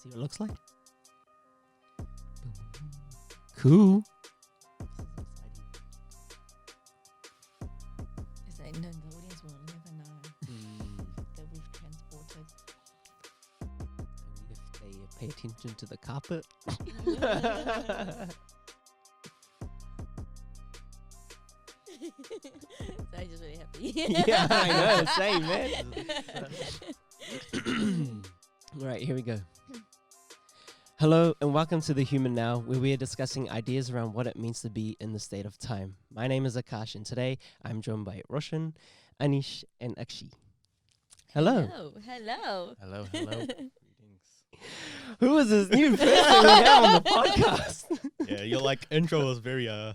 See what it looks like. Cool. It's like, no, the audience will never know that we've transported. If they pay attention to the carpet. So I'm just really happy. Yeah, I know. Same, man. All right, here we go. Hello and welcome to The Human Now, where we are discussing ideas around what it means to be in the state of time. My name is Akash, and today I'm joined by Roshan, Anish, and Akshita. Hello. Hello. Hello. Greetings. Who is this new person we have on the podcast? Yeah, your intro was very Yeah,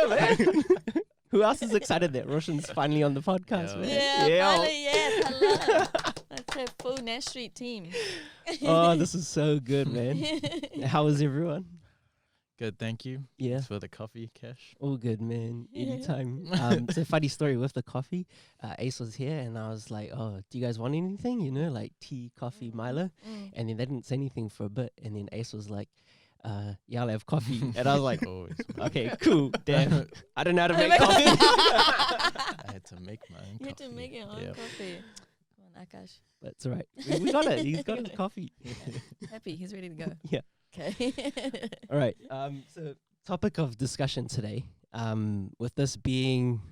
man. Who else is excited that Roshan's finally on the podcast, man? Finally, yes. Hello. That's a full Nash Street team. Oh, this is so good, man. How is everyone? good. Thank you. Yeah. Thanks for the coffee, Cash. All good, man. Anytime. It's a funny story with the coffee. Ace was here and I was like, oh, do you guys want anything? You know, like tea, coffee, Milo. And then they didn't say anything for a bit. And then Ace was like, yeah, I'll have coffee. And I was like, Always. okay, cool. Damn. I don't know how to make coffee. I had to make my own You coffee. had to make your own Yep. coffee. Come on, Akash. That's all right. We got it. He's got his coffee. Happy. He's ready to go. Yeah. Okay. All right. So topic of discussion today, with this being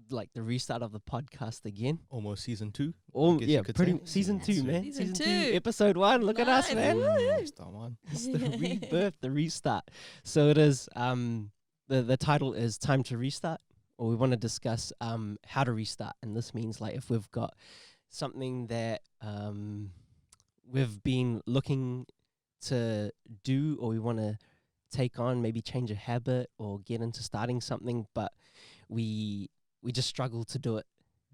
like the restart of the podcast again. Almost season 2. Oh, guess yeah, you could pretty say. season 2, man. Season 2. episode 1. Look at us, Nice. man. Woo. Start one. It's the rebirth, the restart. So it is. The title is Time to Restart, or we want to discuss how to restart, and this means like if we've got something that we've been looking to do, or we want to take on, maybe change a habit or get into starting something, but we just struggle to do it,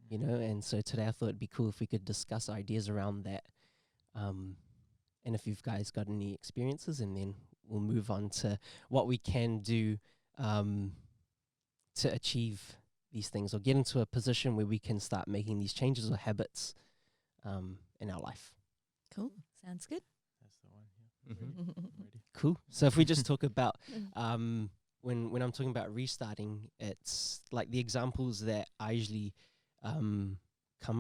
you know. And so today I thought it'd be cool if we could discuss ideas around that, and if you guys got any experiences, and then we'll move on to what we can do to achieve these things, or get into a position where we can start making these changes or habits in our life. Cool. Sounds good. That's the one. Yeah. Ready. Cool. So if we just talk about when I'm talking about restarting, it's like the examples that I usually come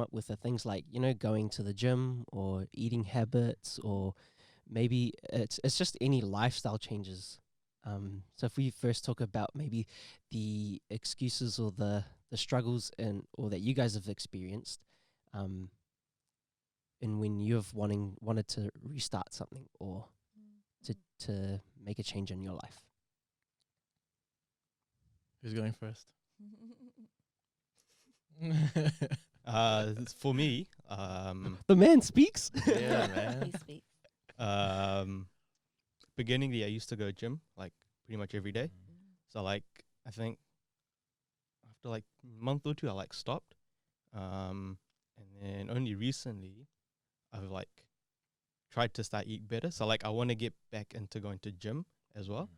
up with are things like, you know, going to the gym or eating habits, or maybe it's just any lifestyle changes. So if we first talk about maybe the excuses or the struggles or that you guys have experienced, and when you have wanted to restart something or to make a change in your life. Who's going first? For me, The man speaks. yeah, man. Please speak. Beginning of the year, I used to go gym pretty much every day. So I think after a month or two, I stopped. And then only recently, I've tried to start eat better. So I want to get back into going to gym as well.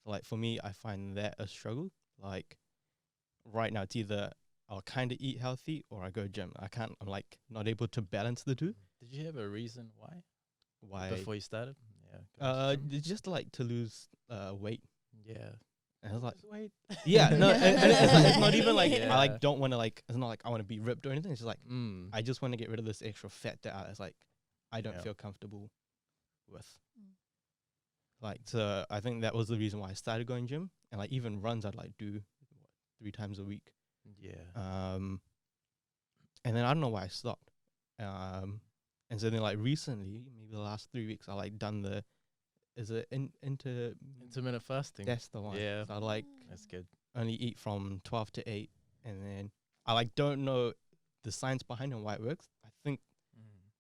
So for me, I find that a struggle. Right now, it's either I'll kind of eat healthy or I go gym. I'm not able to balance the two. Did you have a reason why? Why? Before you started? Yeah. It's just to lose weight. Yeah. And I was Wait. yeah, no, and it's not even Yeah. I don't want to it's not I want to be ripped or anything. It's just Mm. I just want to get rid of this extra fat that I don't Yeah. feel comfortable with. So I think that was the reason why I started going gym, and even runs I'd do 3 times a week. Yeah. And then I don't know why I stopped. And so then recently, maybe the last 3 weeks, I done Intermittent fasting. that's the one. Yeah. So I That's good. only eat from 12 to 8, and then I don't know the science behind it and why it works. I think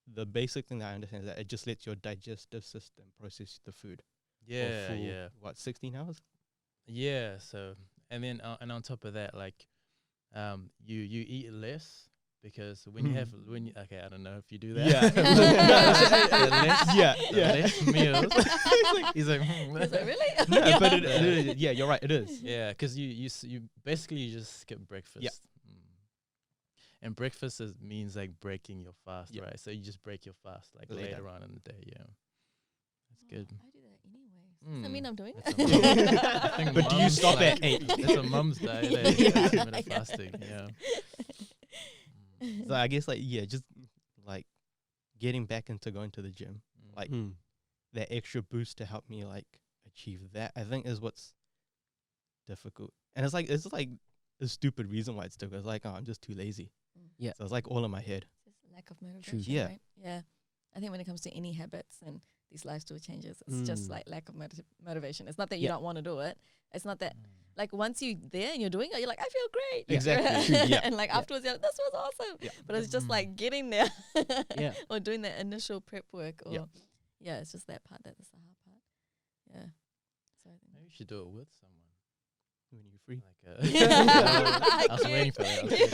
the basic thing that I understand is that it just lets your digestive system process the food. Yeah. for Yeah. 16 hours? Yeah. So, and then and on top of that, you eat less because when you have okay, I don't know if you do that. Less meals. He's like, Is it really? No, but it, yeah, you're right. It is. yeah, because you basically just skip breakfast. Yeah. And breakfast means like breaking your fast, Yep. right? So you just break your fast like Later. later on in the day. Yeah, that's good. I do that anyway. Does that mean Mm, I'm doing that's it? a mum- I think But do you mums stop like- at 8? That's a mum's diet. Eh? Yeah, intermittent Yeah. fasting. Yeah. Mm, So I guess like just like getting back into going to the gym, like Mm. that extra boost to help me like achieve that, I think is what's difficult. And it's like a stupid reason why it's difficult. It's like, oh, I'm just too lazy. Yeah. So it's like all in my head. Just lack of motivation. Yeah. Right? Yeah. I think when it comes to any habits and these lifestyle changes, it's just like lack of motivation. It's not that you Yeah. don't want to do it. It's not that mm. like once you're there and you're doing it, you're like, I feel great. Yeah. Exactly. True, yeah. And like Yeah. afterwards, you're like, this was awesome. Yeah. But it's just Mm. like getting there Yeah. or doing that initial prep work or Yeah. yeah, it's just that part that's the hard part. Yeah. So I Maybe you should do it with someone. When you're free. Like I I was waiting for that. I was waiting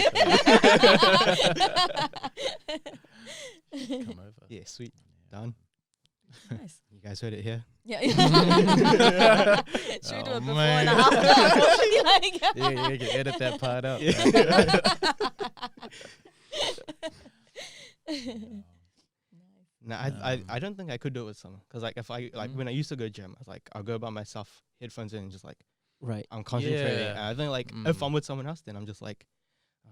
for that. Come over. Yeah, sweet. Yeah. Done. Nice. You guys heard it here. Yeah. Should we do Oh, it before man. and after? Like- Yeah, you can edit that part out. Yeah. Yeah. No, I don't think I could do it with someone. Cause like if I like Mm. when I used to go gym, I was like I'll go by myself, headphones in, and just like Right. I'm concentrating. Yeah. And I think like if Mm. I'm with someone else, then I'm just like,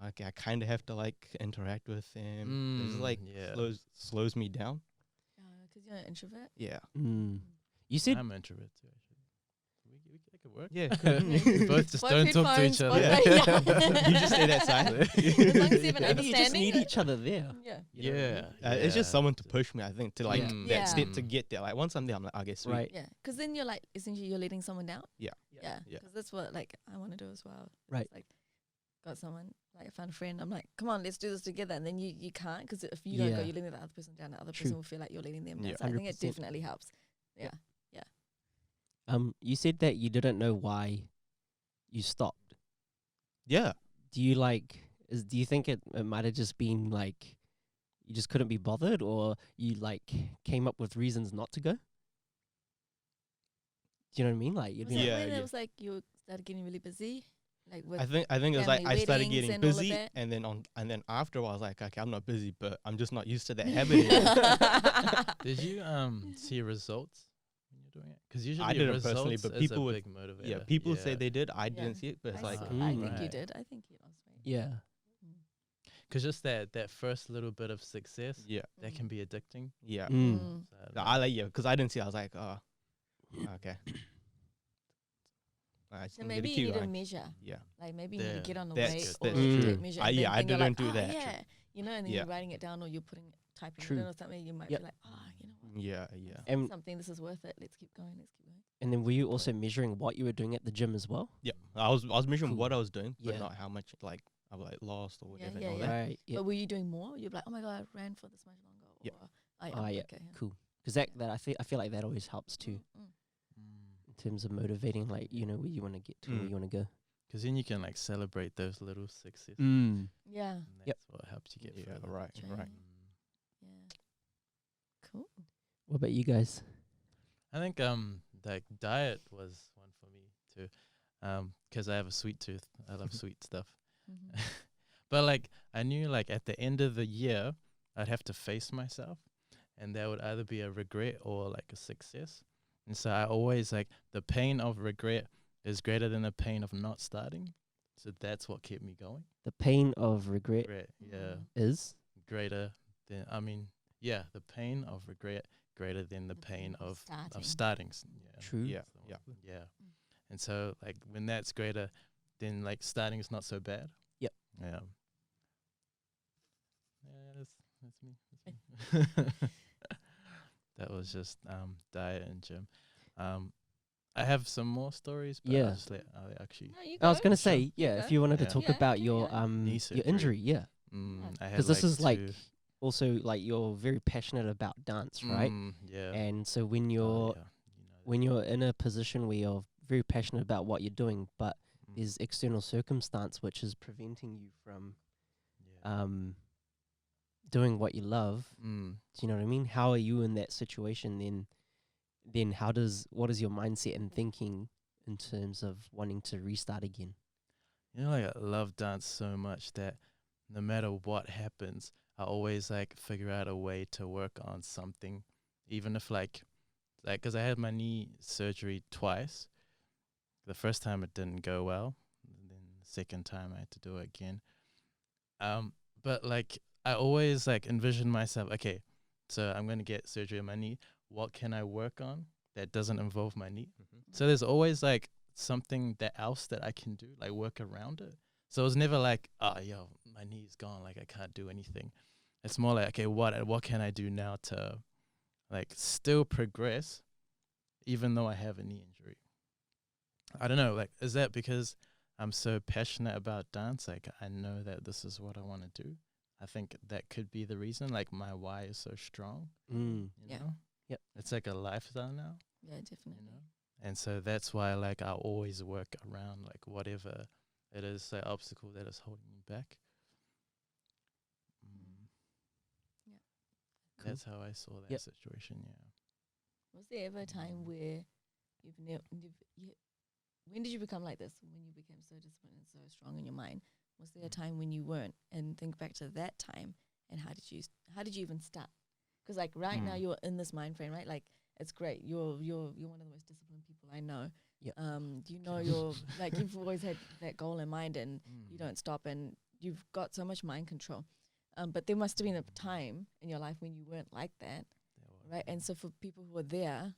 okay, I kind of have to like interact with them. It's like yeah. slows me down. Because you're an introvert. Yeah. Mm. You said I'm introvert too. Actually, we that could work. Yeah. We both just Both don't talk to headphones, each both other. right- yeah. You just stay that side. As long as you have an maybe you just understanding. need each other there. Yeah. You know what I mean? Yeah, It's just yeah. someone to push me. I think to like Mm. that Yeah. step to get there. Like once I'm there, I'm like, okay, sweet. Right. Yeah. Because then you're like, essentially, you're letting someone down. Yeah. Yeah. Yeah. Because that's what like I want to do as well. Right. It's like, got someone, like I found a friend. I'm like, come on, let's do this together. And then you can't because if you don't go, Yeah. you're letting the other person down. The other True. person will feel like you're letting them down. Yeah. So I think it 100%. definitely helps. Yeah. You said that you didn't know why you stopped. Yeah. Do you do you think it might have just been like you just couldn't be bothered, or you like came up with reasons not to go? Do you know what I mean? Like you'd Was be it like, when yeah. it was like you started getting really busy? Like with I think it was like family I started weddings getting and all of busy, that? and then after a while I was like, okay, I'm not busy, but I'm just not used to that habit anymore. Did you see results when you're doing it? Because usually I didn't results personally, but is people a would- big motivator. Yeah, people say they did. I didn't Yeah. see it, but it's I like, see. Mm. I think you Right. did. I think you lost weight. yeah, Because just that first little bit of success yeah, that can be addicting. yeah. Mm. So No, I like because I didn't see it. I was like, oh, okay. I just So need to maybe you keep need to going. measure. Yeah, Like maybe you need Yeah. to get on the That's- weight that's or you true. tape measure. I- and yeah, then I think you're didn't like, do that, Yeah, true. you know, and then Yeah. you're writing it down or you're typing True. it in or something. You might Yep. be like, you know what? yeah, yeah. and Something. This is worth it. Let's keep going. Let's keep going. and then were you also measuring what you were doing at the gym as well? Yeah, I was measuring Cool. what I was doing, but Yeah. not how much like I was like lost or Yeah, whatever. yeah, and all yeah. that. Right. Yeah. But were you doing more? You're like, oh my god, I ran for this much longer. Yeah. Or, Yeah. okay. Cool. Because that I feel like that always helps too Mm. in terms of motivating, like you know where you want to get to, where Mm. you want to go. Because then you can like celebrate those little successes. Mm. Yeah. And that's Yep. what helps you get Yeah, further. right, True. right. Yeah. Cool. What about you guys? I think like diet was one for me too, because I have a sweet tooth. I love sweet stuff. Mhm. But like I knew like at the end of the year I'd have to face myself, and that would either be a regret or like a success. And so I always like the pain of regret is greater than the pain of not starting. So that's what kept me going. The pain of regret Regret, yeah, Mhm. is greater than the pain of regret greater than the pain of starting. Yeah. true. Yeah, So, yeah. yeah. And so like when that's greater, then like starting is not so bad. Yep. Yeah. Yeah, that's me. That's me. That was just diet and gym. I have some more stories, but Yeah. I'll just I'll actually No, you I was go. gonna Sure. say, yeah, if you wanted to Yeah. talk Yeah, about yeah, your yeah. Knee your surgery. injury, yeah, I had because this is like two- also like you're very passionate about dance, right? Yeah. And so when Oh, you're yeah, when you're in a position where you're very passionate about what you're doing, but mm, there's external circumstance which is preventing you from yeah. doing what you love. Mm. Do you know what I mean? How are you in that situation then? Then what is your mindset and thinking in terms of wanting to restart again? You know, like I love dance so much that no matter what happens, I always like figure out a way to work on something, even if like, because I had my knee surgery twice. The first time it didn't go well, and then the second time I had to do it again. But like I always like envision myself, okay, so I'm gonna get surgery on my knee. What can I work on that doesn't involve my knee? So there's always like something else that I can do, like work around it. So it's never like, oh, yo, my knee's gone, like I can't do anything. It's more like, okay, what can I do now to like still progress, even though I have a knee injury? I don't know, like, is that because I'm so passionate about dance? Like, I know that this is what I want to do. I think that could be the reason. Like, my why is so strong. You Yeah. know? Yep. It's like a lifestyle now. Yeah, definitely. You know? And so that's why, like, I always work around, like, whatever it is, the obstacle that is holding me back. Yeah. Cool. That's how I saw that Yep. situation, yeah. Was there ever a time where when did you become like this? When you became so disciplined and so strong in your mind? Was there a time when you weren't? And think back to that time, and how did you even start? Because like right now you're in this mind frame, right? Like it's great. You're one of the most disciplined people I know. Yep. You know you're like you've always had that goal in mind, and you don't stop, and you've got so much mind control. But there must have been a time in your life when you weren't like that, right? And so for people who are there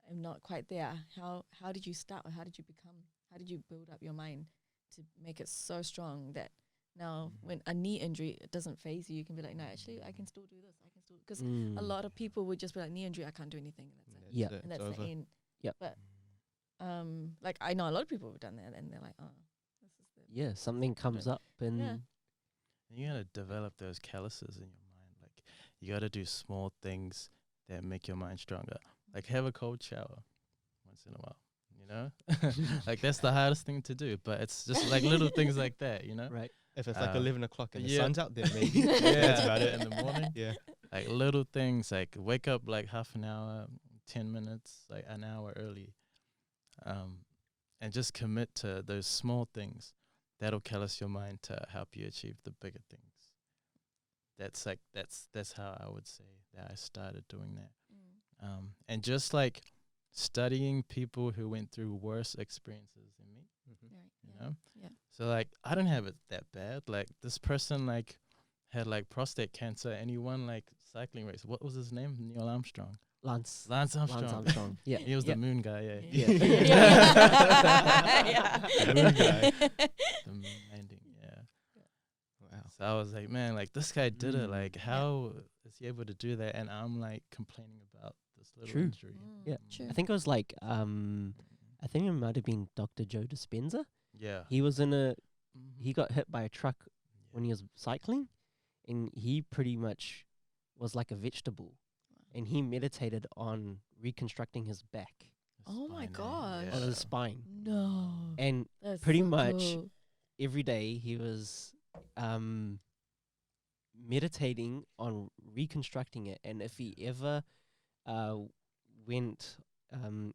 and not quite there, how did you start, or how did you build up your mind to make it so strong that now when a knee injury, it doesn't phase you, you can be like, no, actually I can still do this, because a lot of people would just be like, knee injury, I can't do anything, and that's it. Yeah. And that's the end. Yep. But like I know a lot of people who've done that, and they're like, oh, this is the Yeah, something comes up and Yeah. You gotta develop those calluses in your mind. Like you gotta do small things that make your mind stronger. Like have a cold shower once in a while. You know, like that's the hardest thing to do. But it's just like little things like that. You know, right. If it's like 11 o'clock and the yeah. sun's out there, maybe. Yeah. That's about it. In the morning. Yeah. Like little things, like wake up like half an hour, 10 minutes, like an hour early, and just commit to those small things. That'll callous your mind to help you achieve the bigger things. That's how I would say that I started doing that. And just like studying people who went through worse experiences than me, you know? Yeah. So like I don't have it that bad. Like this person like had like prostate cancer and he won like cycling race. What was his name? Neil Armstrong. Lance Armstrong. Yeah. He was the moon guy, yeah. The moon guy. The moon landing, yeah. Wow. So I was like, man, like this guy did it. Like how is he able to do that? And I'm like complaining about this little True. injury. Yeah. True. I think it was like I think it might have been Dr. Joe Dispenza. Yeah. He was he got hit by a truck when he was cycling, and he pretty much was like a vegetable, and he meditated on reconstructing his back, Oh my God. on his spine, No. and That's pretty so much cool. every day he was meditating on reconstructing it. And if he ever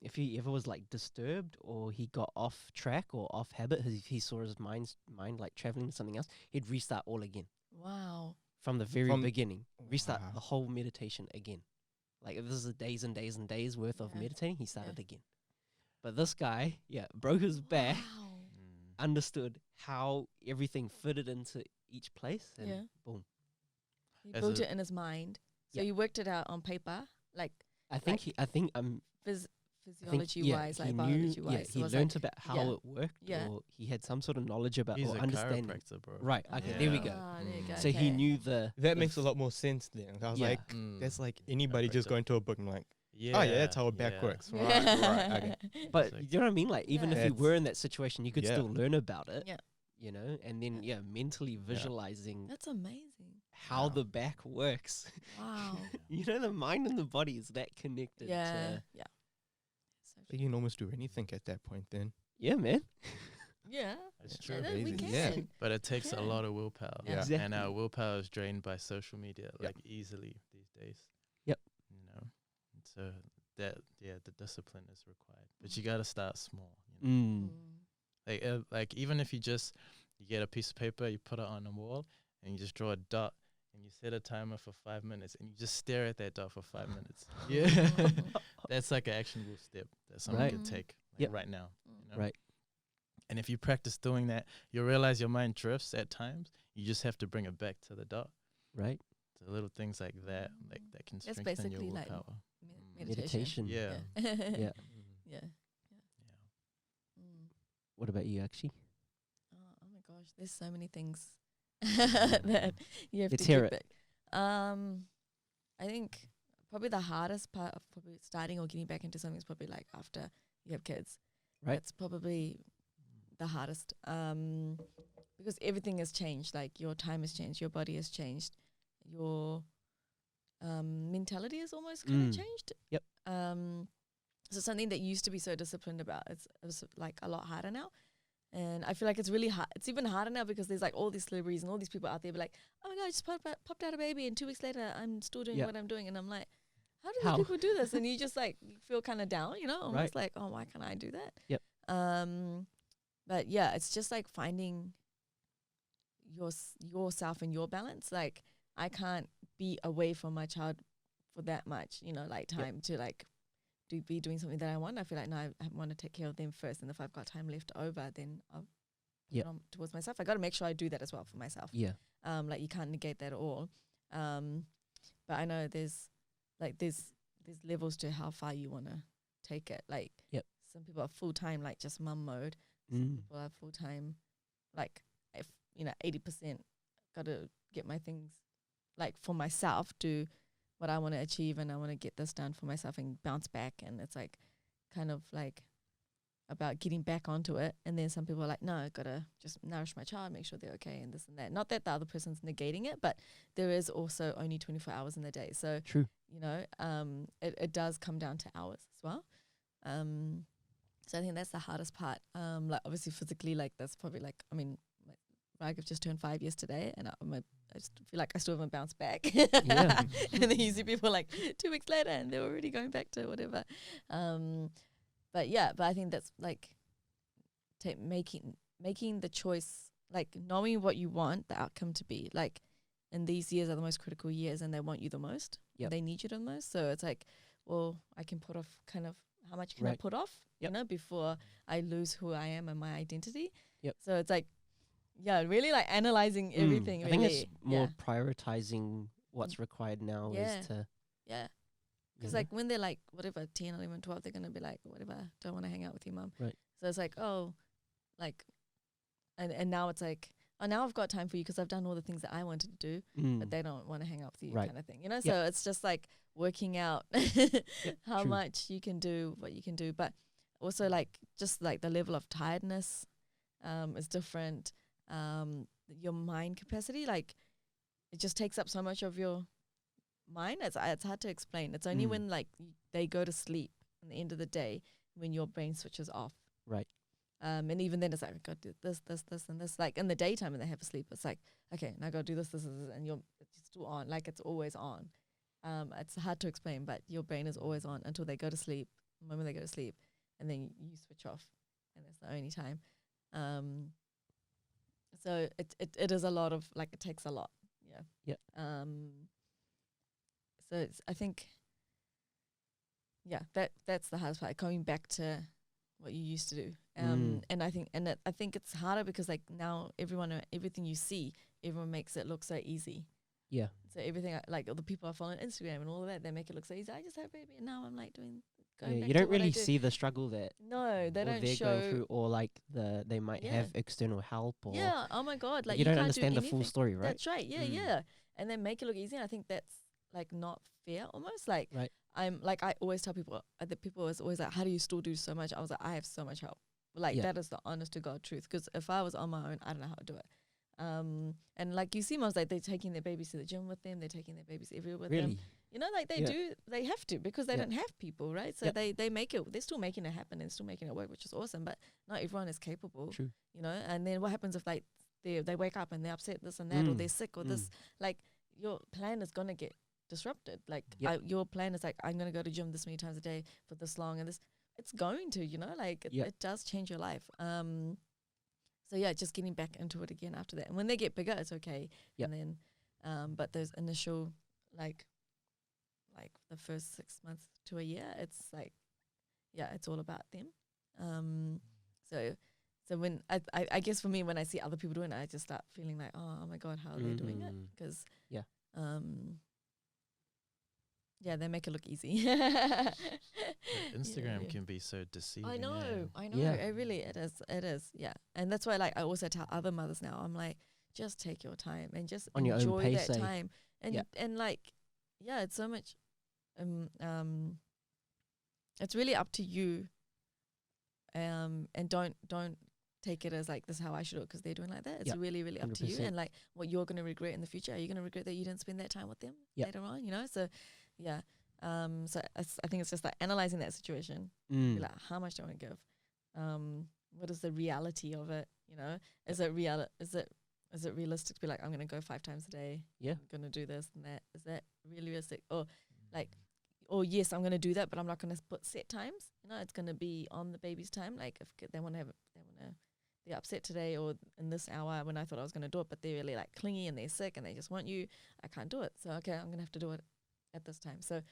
if he ever was like disturbed or he got off track or off habit, he saw his mind like traveling to something else, he'd restart all again Wow. from the very beginning, restart Wow. the whole meditation again. Like if this is days and days and days worth of Yeah. meditating, he started again. But this guy, broke his back, Wow. understood how everything fitted into each place, and Yeah. boom. He As built a- it in his mind. So Yeah. you worked it out on paper, like I think physiology wise, like he biology knew, wise. he learned about how it worked, Yeah. or he had some sort of knowledge about He's or a understanding. chiropractor, bro. Right. Okay. There we go. There you go. So he knew the. That makes a lot more sense then. I was Yeah. like, that's like anybody just Chiropractor. going to a book and like, Yeah. oh yeah, that's how a back works. Right, right, okay. But like- you know what I mean? Like even Yeah. if you were in that situation, you could Yeah. still learn about it. Yeah. You know, and then mentally visualizing That's amazing. how the back works. Wow. You know, the mind and the body is that connected. Yeah. Yeah. So you can almost do anything at that point then. Yeah, man. Yeah. It's Yeah, true. that we Amazing. can. Yeah. But it takes a Yeah. lot of willpower. Yeah. Exactly. And our willpower is drained by social media, Yep. like easily these days. Yep. You know, and so the discipline is required, but you got to start small. You know? Mm. Like even if you get a piece of paper, you put it on a wall, and you just draw a dot and you set a timer for 5 minutes and you just stare at that dot for 5 minutes. Yeah. That's like an actionable step that someone can take right now. You know? Right. And if you practice doing that, you'll realize your mind drifts at times. You just have to bring it back to the dot. Right. So little things like that, like that can That's strengthen your basically like willpower. meditation. Yeah. Yeah. Yeah. Yeah. What about you, actually? Oh my gosh, there's so many things that you have Let's to hear keep it. I think probably the hardest part of probably starting or getting back into something is probably like after you have kids. Right. That's probably the hardest. Because everything has changed. Like your time has changed, your body has changed, your mentality has almost kind of changed. Yep. So something that you used to be so disciplined about, it's like a lot harder now. And I feel like it's really hard. It's even harder now because there's like all these celebrities and all these people out there be like, oh my God, I just popped out a baby and 2 weeks later I'm still doing what I'm doing. And I'm like, how do these people do this? And you just like, you feel kind of down, you know, almost like, oh, why can't I do that? Yep. But yeah, it's just like finding yourself and your balance. Like I can't be away from my child for that much, you know, like time to like be doing something that I want. I feel like, no, I want to take care of them first, and if I've got time left over, then I'll put it on towards myself. I got to make sure I do that as well for myself. Yeah. Like you can't negate that at all. But I know there's levels to how far you want to take it. Like some people are full time, like just mum mode. Some people are full time, like if 80% got to get my things like for myself, do what I want to achieve, and I want to get this done for myself and bounce back. And it's like kind of like about getting back onto it. And then some people are like, no, I gotta just nourish my child, make sure they're okay, and this and that. Not that the other person's negating it, but there is also only 24 hours in the day. So true. It does come down to hours as well. So I think that's the hardest part. Like obviously physically, like that's probably like, I mean, I've just turned 5 years today, and I just feel like I still haven't bounced back. Yeah. And then you see people like 2 weeks later, and they're already going back to whatever. But I think that's like making the choice, like knowing what you want the outcome to be. Like, and these years are the most critical years, and they want you the most. Yep. They need you the most. So it's like, well, I can put off kind of how much can I put off, before I lose who I am and my identity. Yep. So it's like, really like analyzing everything. I think it's more prioritizing what's required now is to. Yeah. Because like when they're like, whatever, 10, 11, 12, they're going to be like, whatever, don't want to hang out with you, mum. Right. So it's like, oh, like, and now it's like, oh, now I've got time for you because I've done all the things that I wanted to do, but they don't want to hang out with you kind of thing, So it's just like working out how much you can do, what you can do. But also like, just like the level of tiredness is different. Your mind capacity, like it just takes up so much of your mind. It's hard to explain. It's only when like they go to sleep at the end of the day when your brain switches off. Right. And even then it's like, I got to do this, and this. Like in the daytime when they have a sleep, it's like, okay, now I got to do this, and it's still on. Like it's always on. It's hard to explain, but your brain is always on until they go to sleep. The moment they go to sleep, and then you switch off, and that's the only time. So it is a lot of, like, it takes a lot. Yeah. So I think, that's the hardest part, coming back to what you used to do. And I think it's harder because like now everything you see, everyone makes it look so easy. Yeah. So everything, like all the people I follow on Instagram and all of that, they make it look so easy. I just had a baby and now I'm like going back you to don't what I really did. see the struggle that they don't they're show going through, or like they might have external help, or oh my God, like you don't can't understand do the full anything. story, right? That's right. Yeah. And then make it look easy. And I think that's like not fair almost. Like I'm like, I always tell people, that people is always like, how do you still do so much? I was like, I have so much help. Like that is the honest to God truth. Because if I was on my own, I don't know how to do it. And like you see moms, like they're taking their babies to the gym with them, they're taking their babies everywhere with them. Like they do, they have to, because they don't have people, right? So they make it, they're still making it happen and still making it work, which is awesome. But not everyone is capable. True. And then what happens if like they wake up and they're upset, this and that, or they're sick or this, like your plan is gonna get disrupted. Like your plan is like, I'm gonna go to gym this many times a day for this long, and this, it's going to, like it does change your life. So So yeah, just getting back into it again after that. And when they get bigger, it's okay. Yep. And then, but those initial, like the first 6 months to a year, it's like, yeah, it's all about them. So when I guess for me, when I see other people doing it, I just start feeling like, oh my God, how are they doing it? Because yeah, they make it look easy. Instagram can be so deceiving. I know. Yeah. It is. Yeah. And that's why, like, I also tell other mothers now, I'm like, just take your time and just On your own enjoy pace, that eh? time. And Yeah. and like, yeah, it's so much. It's really up to you. And don't take it as like, this is how I should do it because they're doing like that. It's Yep. really, really up to you, 100%. and like what you're going to regret in the future. Are you going to regret that you didn't spend that time with them Yep. later on? You know, so yeah. So I think it's just like analyzing that situation. Mm. Be like, how much do I want to give? What is the reality of it? You know, is it realistic to be like, I'm gonna go 5 times a day? Yeah. I'm gonna do this and that. Is that really realistic? Or like, or yes, I'm gonna do that, but I'm not gonna put set times. You know, it's gonna be on the baby's time. Like if they're upset today or in this hour when I thought I was gonna do it, but they're really like clingy and they're sick and they just want you. I can't do it. So okay, I'm gonna have to do it at this time. So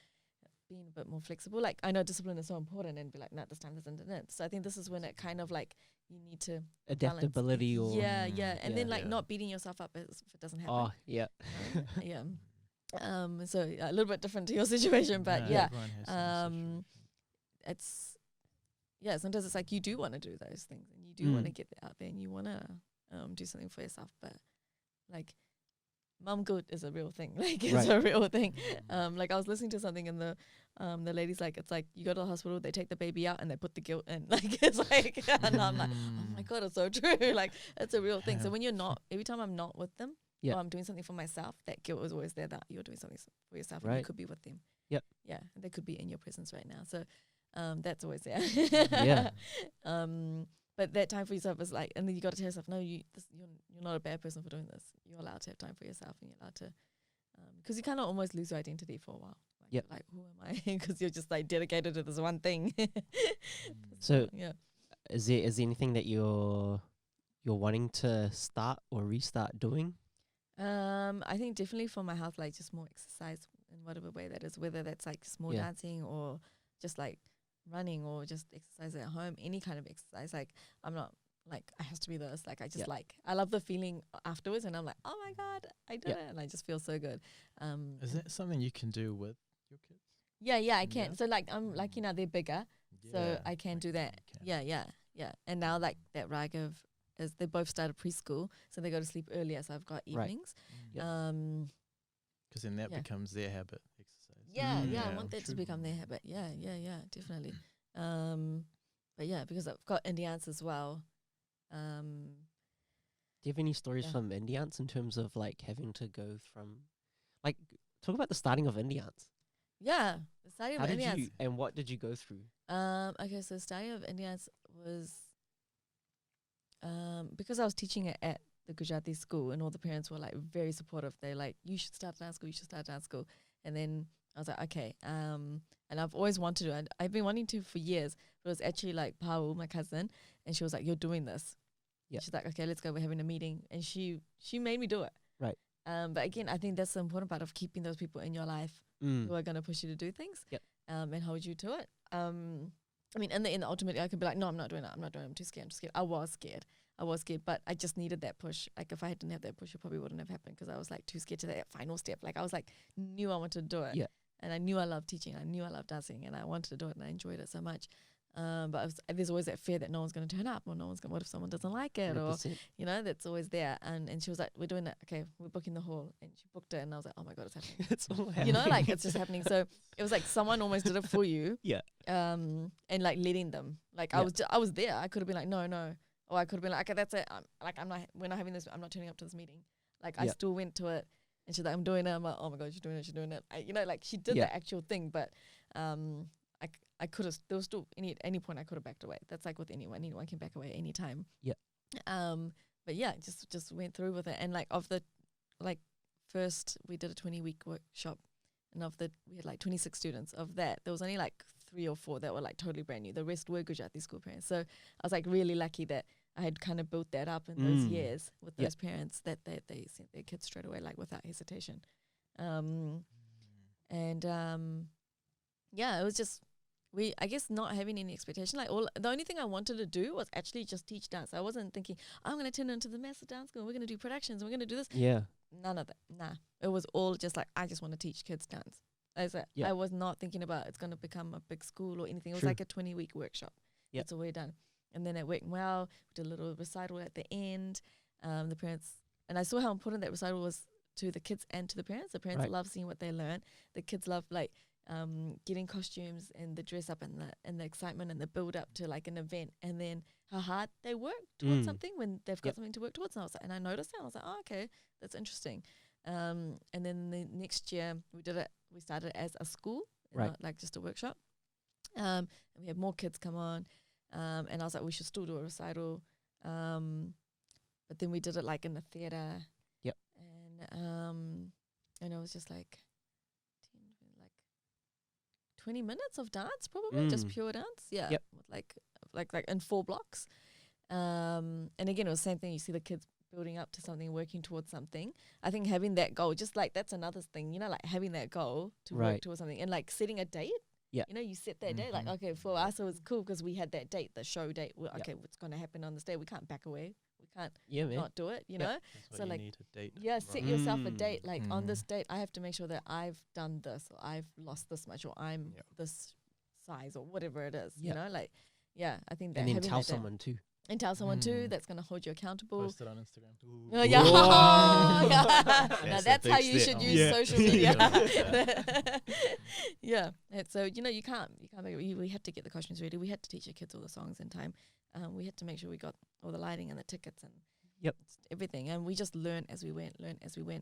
being a bit more flexible. Like, I know discipline is so important, and be like, no, this time this isn't it. So I think this is when it kind of like, you need to Adaptability balance. or Yeah. And then like Yeah. not beating yourself up if it doesn't happen. oh yeah. Yeah. So a little bit different to your situation, but yeah. everyone has some It's, yeah, sometimes it's like you do want to do those things and you do want to Mm. get out there and you want to do something for yourself, but like, mum guilt is a real thing. Like, it's Right. a real thing. Like, I was listening to something and the lady's like, it's like, you go to the hospital, they take the baby out and they put the guilt in. Like, it's like, and I'm like, oh my God, it's so true. Like, it's a real thing. So when you're not, every time I'm not with them, Yeah. or I'm doing something for myself, that guilt is always there that you're doing something for yourself and Right. you could be with them. Yep. Yeah, they could be in your presence right now. So that's always there. Yeah. But that time for yourself is like, and then you got to tell yourself, no, you're not a bad person for doing this. You're allowed to have time for yourself, and you're allowed to, because you kind of almost lose your identity for a while. Like, Yep. you're like, who am I? Because you're just like dedicated to this one thing. So yeah. is there anything that you're wanting to start or restart doing? I think definitely for my health, like just more exercise in whatever way that is, whether that's like just more Yeah. dancing or just like running or just exercise at home, any kind of exercise. Like, I'm not like, I has to be this. Like, I just Yeah. like, I love the feeling afterwards, and I'm like, oh my God, I did Yeah. it. And I just feel so good. Is that something you can do with your kids? Yeah, I can. Yeah. So like, I'm like, you know, they're bigger, so Yeah, I can like do that. you can. Yeah. And now like that Raghav is, they both started preschool, so they go to sleep earlier. So I've got Right. evenings. Yeah. Because then that Yeah. becomes their habit, exercise. Yeah, I Yeah, want that to true. become their habit. Yeah, definitely. But yeah, because I've got Indians as well. Do you have any stories Yeah. from Indians in terms of like having to go from, like, talk about the starting of Indians? Yeah, the study How of did Indians. you and what did you go through? Okay, so study of Indians was because I was teaching it at the Gujarati school, and all the parents were like very supportive. They're like, you should start dance school, and then I was like, okay. And I've always wanted to, and I've been wanting to for years, but it was actually like Paul, my cousin, and she was like, you're doing this. Yeah. She's like, okay, let's go, we're having a meeting, and she made me do it. Right. But again, I think that's the important part of keeping those people in your life who are going to push you to do things. Yep. And hold you to it. I mean, in the end, ultimately, I could be like, no, I'm not doing it. I'm too scared. I was scared, but I just needed that push. Like, if I didn't have that push, it probably wouldn't have happened, because I was like too scared to that final step. Like, I was like, knew I wanted to do it. Yeah. And I knew I loved teaching. I knew I loved dancing, and I wanted to do it, and I enjoyed it so much. But there's always that fear that no one's going to turn up, or what if someone doesn't like it, or 100%. you know, that's always there. And she was like, we're doing it. Okay, we're booking the hall, and she booked it, and I was like, oh my God, it's happening. It's all happening. You know, like, it's just happening. So it was like someone almost did it for you. Yeah. And like letting them, like, Yeah. I was there. I could have been like, no, or I could have been like, okay, that's it. We're not having this. I'm not turning up to this meeting. Like, I Yeah. still went to it, and she's like, I'm doing it. I'm like, oh my God, she's doing it. You know, like, she did Yeah. the actual thing, but I could have. There was still at any point I could have backed away. That's like with anyone can back away any time. Yeah. But yeah, just went through with it, and like first we did a 20-week workshop, and we had like 26 students. Of that, there was only like 3 or 4 that were like totally brand new. The rest were Gujarati school parents. So I was like really lucky that I had kind of built that up in those Mm. years with Yep. those parents that they sent their kids straight away, like without hesitation. And yeah, it was just I guess not having any expectation. Like the only thing I wanted to do was actually just teach dance. I wasn't thinking I'm going to turn it into the massive dance school. We're going to do productions. And we're going to do this. Yeah. None of that. Nah. It was all just like I just want to teach kids dance. Yep. I was not thinking about it's going to become a big school or anything. It was True. like a 20-week workshop. Yep. That's all we're done. And then it went well. We did a little recital at the end. The parents, and I saw how important that recital was to the kids and to the parents. The parents Right. love seeing what they learn. The kids love getting costumes and the dress up and the excitement and the build up to like an event, and then how hard they work towards something when they've got Yep. something to work towards. And I noticed that. I was like, oh, okay, that's interesting. And then the next year we started as a school, Right. not like just a workshop. And we had more kids come on. And I was like, we should still do a recital. But then we did it like in the theatre. Yep. And it was just like 20 minutes of dance, probably just pure dance. Yeah. Yep. With like in 4 blocks. And again, it was the same thing. You see the kids building up to something, working towards something. I think having that goal, just like that's another thing, like having that goal to work Right. towards something, and like setting a date. Yeah. You set that date. Like, okay, for us it was cool because we had that date, the show date. Well, okay, what's going to happen on this day? We can't back away. We can't Yeah, man. not do it. You Yeah. know. That's why So, you like, need a date. Yeah, set yourself a Mm. date. Like on this date, I have to make sure that I've done this, or I've lost this much, or I'm this size, or whatever it is. Yeah. You know, like, yeah, I think that And then having tell that date- someone too. and tell someone too Mm. that's going to hold you accountable. Post it on Instagram. Oh, yeah. Whoa. Yeah. Now That's a that's how big you step. should use Yeah. social media. Yeah. Yeah. And so you can't make it. We had to get the costumes ready. We had to teach the kids all the songs in time. We had to make sure we got all the lighting and the tickets and Yep. everything. And we just learned as we went.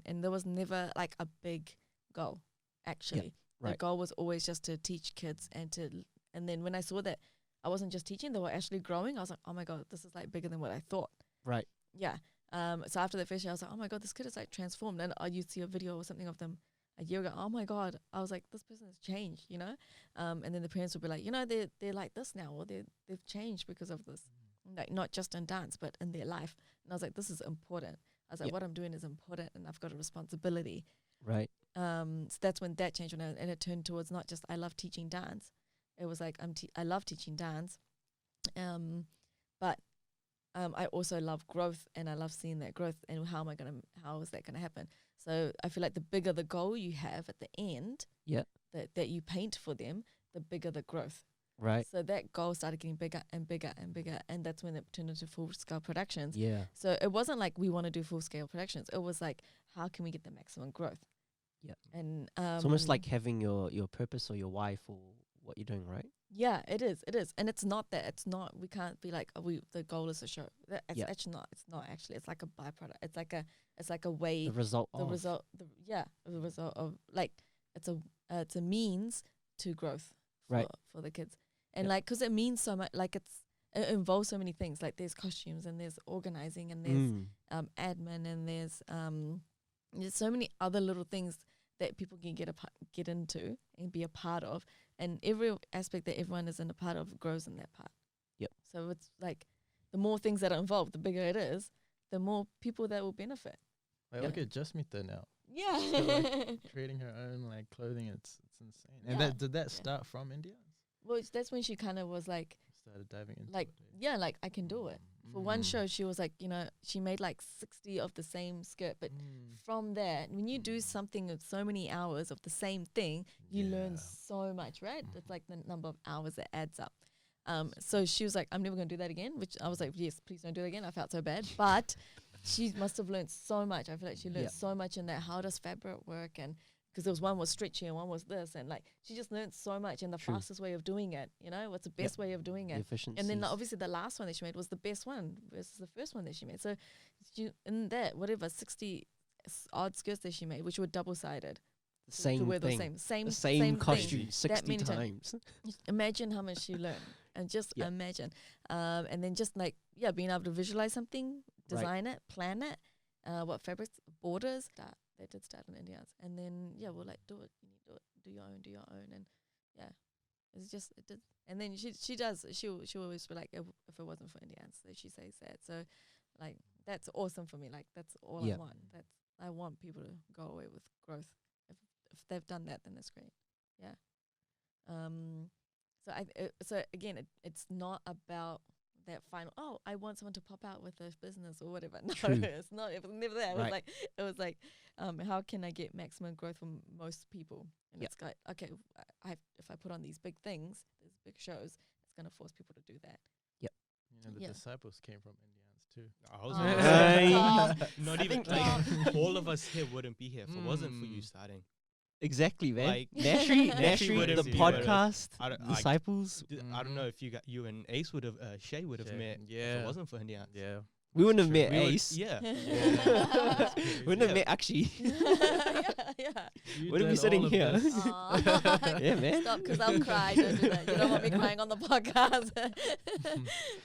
And there was never like a big goal. Actually, the right. goal was always just to teach kids and then when I saw that I wasn't just teaching, they were actually growing. I was like, oh my God, this is like bigger than what I thought. Right. Yeah. So after that first year, I was like, oh my God, this kid is like transformed. And I used to see a video or something of them a year ago. Oh my God. I was like, this person has changed, And then the parents would be like, they're like this now, or they've changed because of this. Like not just in dance, but in their life. And I was like, this is important. I was like, Yep. what I'm doing is important and I've got a responsibility. Right. So that's when that changed, and it turned towards not just I love teaching dance. It was like I love teaching dance, but I also love growth, and I love seeing that growth. And how is that gonna happen? So I feel like the bigger the goal you have at the end, Yeah. that you paint for them, the bigger the growth. Right. So that goal started getting bigger and bigger and bigger, and that's when it turned into full scale productions. Yeah. So it wasn't like we want to do full scale productions. It was like, how can we get the maximum growth? Yep. And It's almost like having your purpose or your why for what you're doing, right? yeah, it is, and it's not. We can't be like, the goal is a show. It's actually not. It's not actually. It's like a byproduct. It's like a way. The result The of. result. The result of like it's a means to growth. Right. For the kids, and Yep. like because it means so much. Like it involves so many things. Like there's costumes and there's organizing and there's admin and there's so many other little things that people can get into and be a part of, and every aspect that everyone is in a part of grows in that part. Yep. So it's like the more things that are involved, the bigger it is, the more people that will benefit. Like, look at Jasmita now. Yeah. Creating her own like clothing. It's insane. And Yeah. did that start from India? Well, that's when she kind of was like, Started diving into like, it. like I can do it. For one show, she was like, she made like 60 of the same skirt. But from there, when you do something with so many hours of the same thing, you learn so much, right? It's like the number of hours that adds up. So she was like, I'm never going to do that again, which I was like, yes, please don't do that again. I felt so bad. But she must have learned so much. I feel like she learned so much in that. How does fabric work? And because there was one was stretchy and one was this, and like she just learned so much, and the fastest way of doing it, what's the best way of doing The it. efficiency. And then obviously the last one that she made was the best one versus the first one that she made. So she, in that, whatever, 60 odd skirts that she made, which were double-sided. the same to wear the thing. same The same thing. costume That 60 many times. times. Imagine how much she learned, and just imagine. And then just like, being able to visualize something, design it, plan it, what fabrics, borders. They did start in India. And then, we'll like, do it. You need to do it. Do your own. And It's just it did. And then she does. She'll always be like, if it wasn't for Indians, so she says that. So, like that's awesome for me. Like that's all I want. I want people to go away with growth. If they've done that, then that's great. Yeah. So again, it's not about that final. Oh, I want someone to pop out with a business or whatever. No, True. it's not. It was never that. It was like, how can I get maximum growth from most people? And it's like, okay, if I put on these big things, these big shows, it's gonna force people to do that. The disciples came from Indians too. I was Oh, gonna say, not even like all of us here wouldn't be here if it wasn't for you starting. Exactly, man. Like, Nashri, wouldn't the be podcast, I disciples. I don't know if you and Ace would have, Shay would have met if it wasn't for Indians. Yeah. We wouldn't have met We would- Ace. Yeah. We wouldn't have met Akshi. Wouldn't be sitting here. Yeah, man. Stop, because I'll cry. Don't do that. You don't want me crying on the podcast.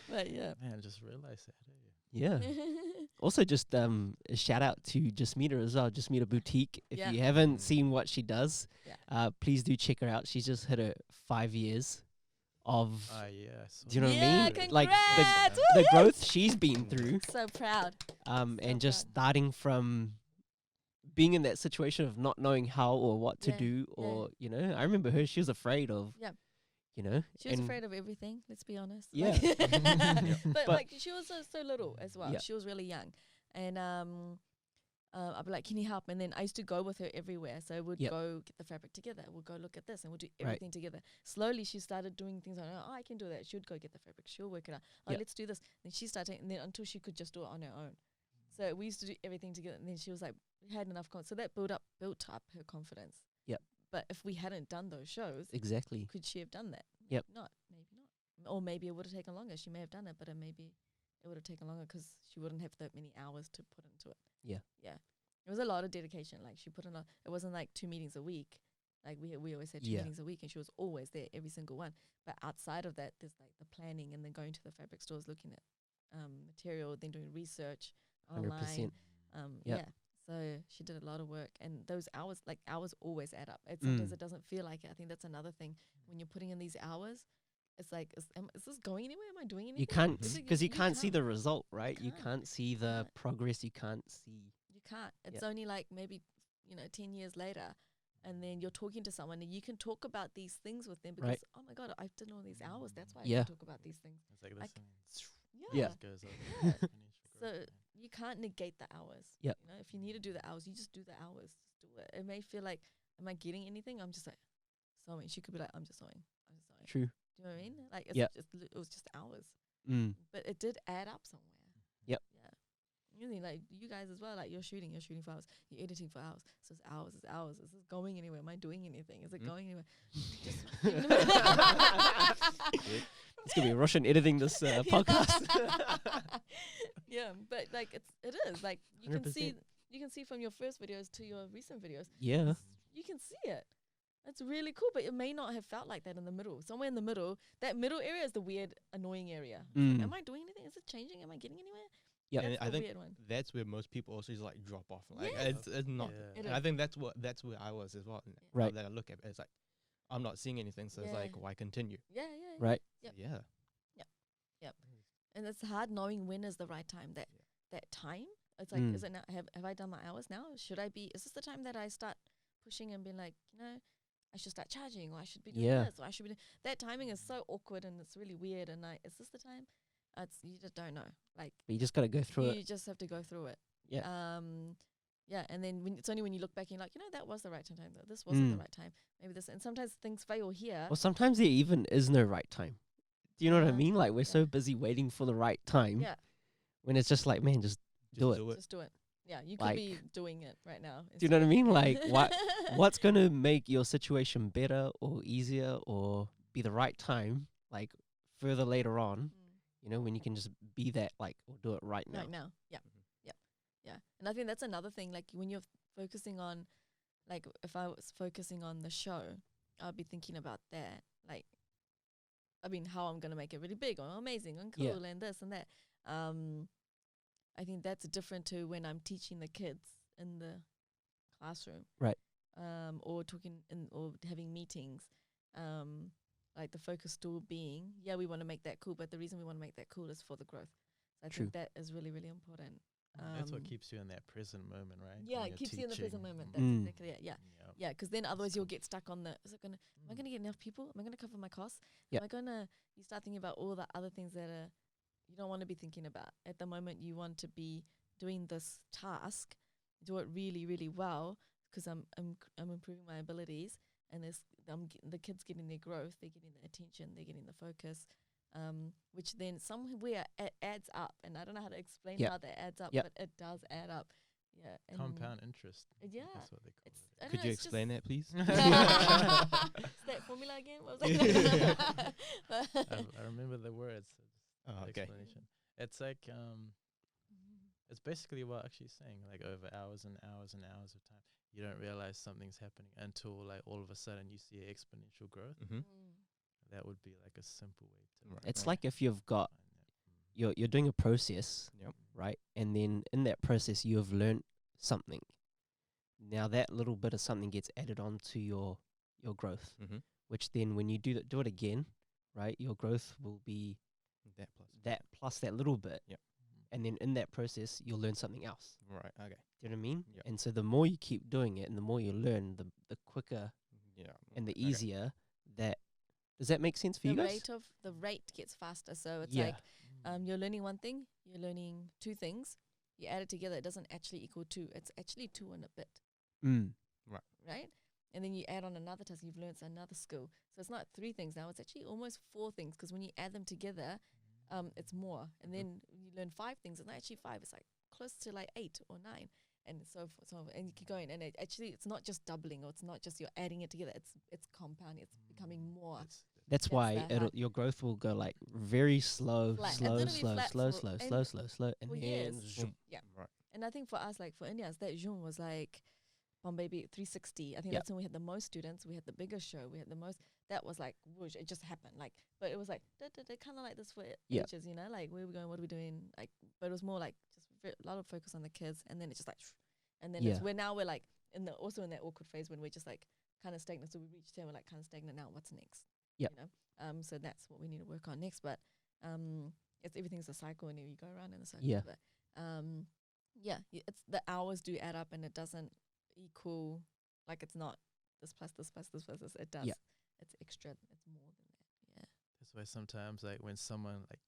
But yeah. Man, just realized that. Yeah. Also, just a shout out to Jasmita as well. Jasmita Boutique. If Yeah. you haven't seen what she does, Yeah. please do check her out. She's just hit her 5 years of. Yeah. I saw Do you know what I Yeah, mean? Like congrats! the Woo! growth she's been through. So proud. And just proud. starting from being in that situation of not knowing how or what to Yeah, do, or I remember her. She was afraid of. Yeah. and She was afraid of everything. Let's be honest. Yeah. Like, but But- like she was so little as well. Yeah. She was really young, and I'd be like, "Can you help?" And then I used to go with her everywhere. So we'd Yep. go get the fabric together. We'll go look at this, and we'll do Right. everything together. Slowly, she started doing things on her own. Oh, I can do that. She would go get the fabric. She'll work it out. Oh, Yep. let's do this. Then she started, and then until she could just do it on her own. So we used to do everything together. And then she was like, we had enough confidence. So that built up her confidence. Yep. But if we hadn't done those shows, Exactly. could she have done that? Yep. Maybe not. Or maybe it would have taken longer. She may have done it, but it would have taken longer because she wouldn't have that many hours to put into it. Yeah. Yeah. It was a lot of dedication. Like she put in it wasn't like 2 meetings a week. Like we always had 2 Yeah. meetings a week, and she was always there, every single one. But outside of that, there's like the planning and then going to the fabric stores, looking at material, then doing research 100%. online. Yep. Yeah. So she did a lot of work, and those hours always add up. Sometimes it doesn't feel like it. I think that's another thing. When you're putting in these hours, it's like, is this going anywhere? Am I doing anything? You can't, Is it- because you can't see the result, right? You can't. can't see the can't. progress. You can't see. You can't. It's Yep. only like maybe 10 years later, and then you're talking to someone, and you can talk about these things with them because Right. oh my god, I've done all these hours. That's why I Yeah. can talk about these things. It's like Like, this. Yeah. Just goes up. Yeah. Finish, So growth, you can't negate the hours. Yep. If you need to do the hours, you just do the hours. Just do it. It may feel like, am I getting anything? I'm just like sewing. She could be like, I'm just sewing. I'm just sewing. True. Do you know what I mean? Like it's Yep. it was just hours, Mm. but it did add up somewhere. Yep. Yeah. Really, like you guys as well. Like you're shooting for hours. You're editing for hours. So it's hours. It's hours. Is this going anywhere? Am I doing anything? Is it going anywhere? Just It's gonna be Roshan editing this podcast. Yeah, but like it is like you can 100%. see from your first videos to your recent videos. Yeah. You can see it. It's really cool, but it may not have felt like that in the middle. Somewhere in the middle, that middle area is the weird, annoying area. It's like, Mm. am I doing anything? Is it changing? Am I getting anywhere? Yep. And That's I the think weird one. that's where most people also just like drop off. Like Yes. it's not. Yeah. It And I is. think that's where I was as well. Now Right. that I look at it, it's like I'm not seeing anything, so it's Yeah. like why continue? Yeah. Right. Yep. Yeah. And it's hard knowing when is the right time. That time. It's like, Mm. is it now? Have I done my hours now? Should I be? Is this the time that I start pushing and being like, I should start charging, or I should be doing Yeah. this, or I should be doing that. Timing is so awkward and it's really weird. And like, is this the time? You just don't know. Like But you just gotta go through you it. just have to go through it. Yeah. Yeah. And then it's only when you look back and you're like, that was the right time. Though. This wasn't the Mm. right time. Maybe this. And sometimes things fail here. Well, sometimes there even is no right time. Do you know what I Yeah. mean? Like we're Yeah. so busy waiting for the right time. Yeah. When it's just like, man, just do it. Just do it. Yeah, you could Like- be doing it right now. Do you know what I mean? Like what's gonna make your situation better or easier or be the right time? Like further later on, when you can just be that like or do it right now. Right now. Yeah. Yeah. And I think that's another thing. Like when you're focusing on, like if I was focusing on the show, I'd be thinking about that. Like, I mean, how I'm gonna make it really big or amazing and cool Yeah. and this and that. I think that's different to when I'm teaching the kids in the classroom, Right. or talking or having meetings. like the focus still being, yeah, we want to make that cool, but the reason we want to make that cool is for the growth. So I True. think that is really, really important. That's what keeps you in that present moment, right? Yeah, When it you're keeps you in the present teaching. moment. That's exactly it. Yeah. Yep. Yeah, because then otherwise That's you'll cool. get stuck on the, is it gonna, am I gonna get enough people? Am I gonna cover my costs? Yep. Am I gonna, you start thinking about all the other things that are, you don't want to be thinking about. At the moment, you want to be doing this task, do it really, really well, because I'm improving my abilities, and the kids getting their growth, they're getting the attention, they're getting the focus, which then somewhere it adds up. And I don't know how to explain Yep. how that adds up, Yep. but it does add up. Yeah. And Compound interest. Yeah. That's what they call It's, it. I don't Could know, you it's explain that, please? Is that formula again? What was that? I remember the words. Oh, The okay. explanation. It's like it's basically what actually saying, like over hours and hours and hours of time, you don't realize something's happening until like all of a sudden you see exponential growth. Mm-hmm. That would be like a simple way to. Right. It's like if you've got define you're doing a process, Yep. right? And then in that process, you have learned something. Now that little bit of something gets added on to your growth, Mm-hmm. which then when you do it again, right? Your growth will be That plus. that plus that little bit. Yep. And then in that process, you'll learn something else. Right. Okay. Do you know what I mean? Yep. And so the more you keep doing it and the more you learn, the quicker Yeah. and the okay. easier that. Does that make sense for you guys? The rate gets faster. So it's Yeah. like you're learning one thing, you're learning two things. You add it together, it doesn't actually equal two. It's actually two and a bit, Mm. right? And then you add on another task, you've learned another skill. So it's not three things now, it's actually almost four things, because when you add them together, it's more. And then you learn five things, it's not actually five, it's like close to like 8 or 9. And so and you keep going, and it's not just doubling, or it's not just you're adding it together. It's compounding. It's becoming more. That's why the hard- your growth will go like very slow, Flat. It's slow, gonna be slow, flat slow, for- slow, and slow, slow, slow, and for then years. zoom. Yeah. Right. And I think for us, like for Indians, that Zoom was like Bombay 360. I think Yep. that's when we had the most students. We had the biggest show. We had the most. That was like whoosh. It just happened. Like, but it was like kind of like this for Yeah. ages. You know, like where are we going? What are we doing? Like, but it was more like just a lot of focus on the kids, and then it's just like, and then Yeah. we're like also in that awkward phase when we're just like kind of stagnant. So we reached here, we're like kind of stagnant now. What's next? Yep. You know. So that's what we need to work on next. But it's everything's a cycle, and you go around in a cycle. Yeah. But it's the hours do add up, and it doesn't equal, like it's not this plus this plus this plus this. It does. Yeah. It's extra. It's more than that. Yeah. That's why sometimes, like, when someone, like,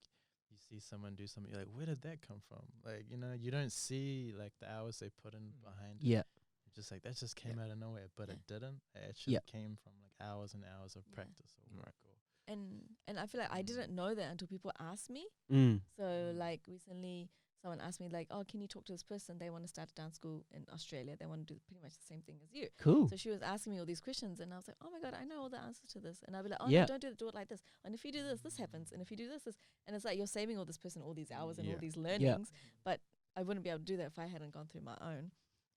you see someone do something, you're like, where did that come from? Like, you know, you don't see, like, the hours they put in behind it. Yeah. You're just like, that just came out of nowhere. But Yeah. it didn't. It actually Yeah. came from, like, hours and hours of Yeah. practice or work. Or And I feel like I didn't know that until people asked me. Mm. So like recently, someone asked me like, "Oh, can you talk to this person? They want to start a dance school in Australia. They want to do pretty much the same thing as you." Cool. So she was asking me all these questions, and I was like, "Oh my god, I know all the answers to this." And I'd be like, "Oh Yeah. no, don't do it like this. And if you do this, this happens. And if you do this, this." And it's like you're saving all this person all these hours and all Yeah. these learnings. But I wouldn't be able to do that if I hadn't gone through my own.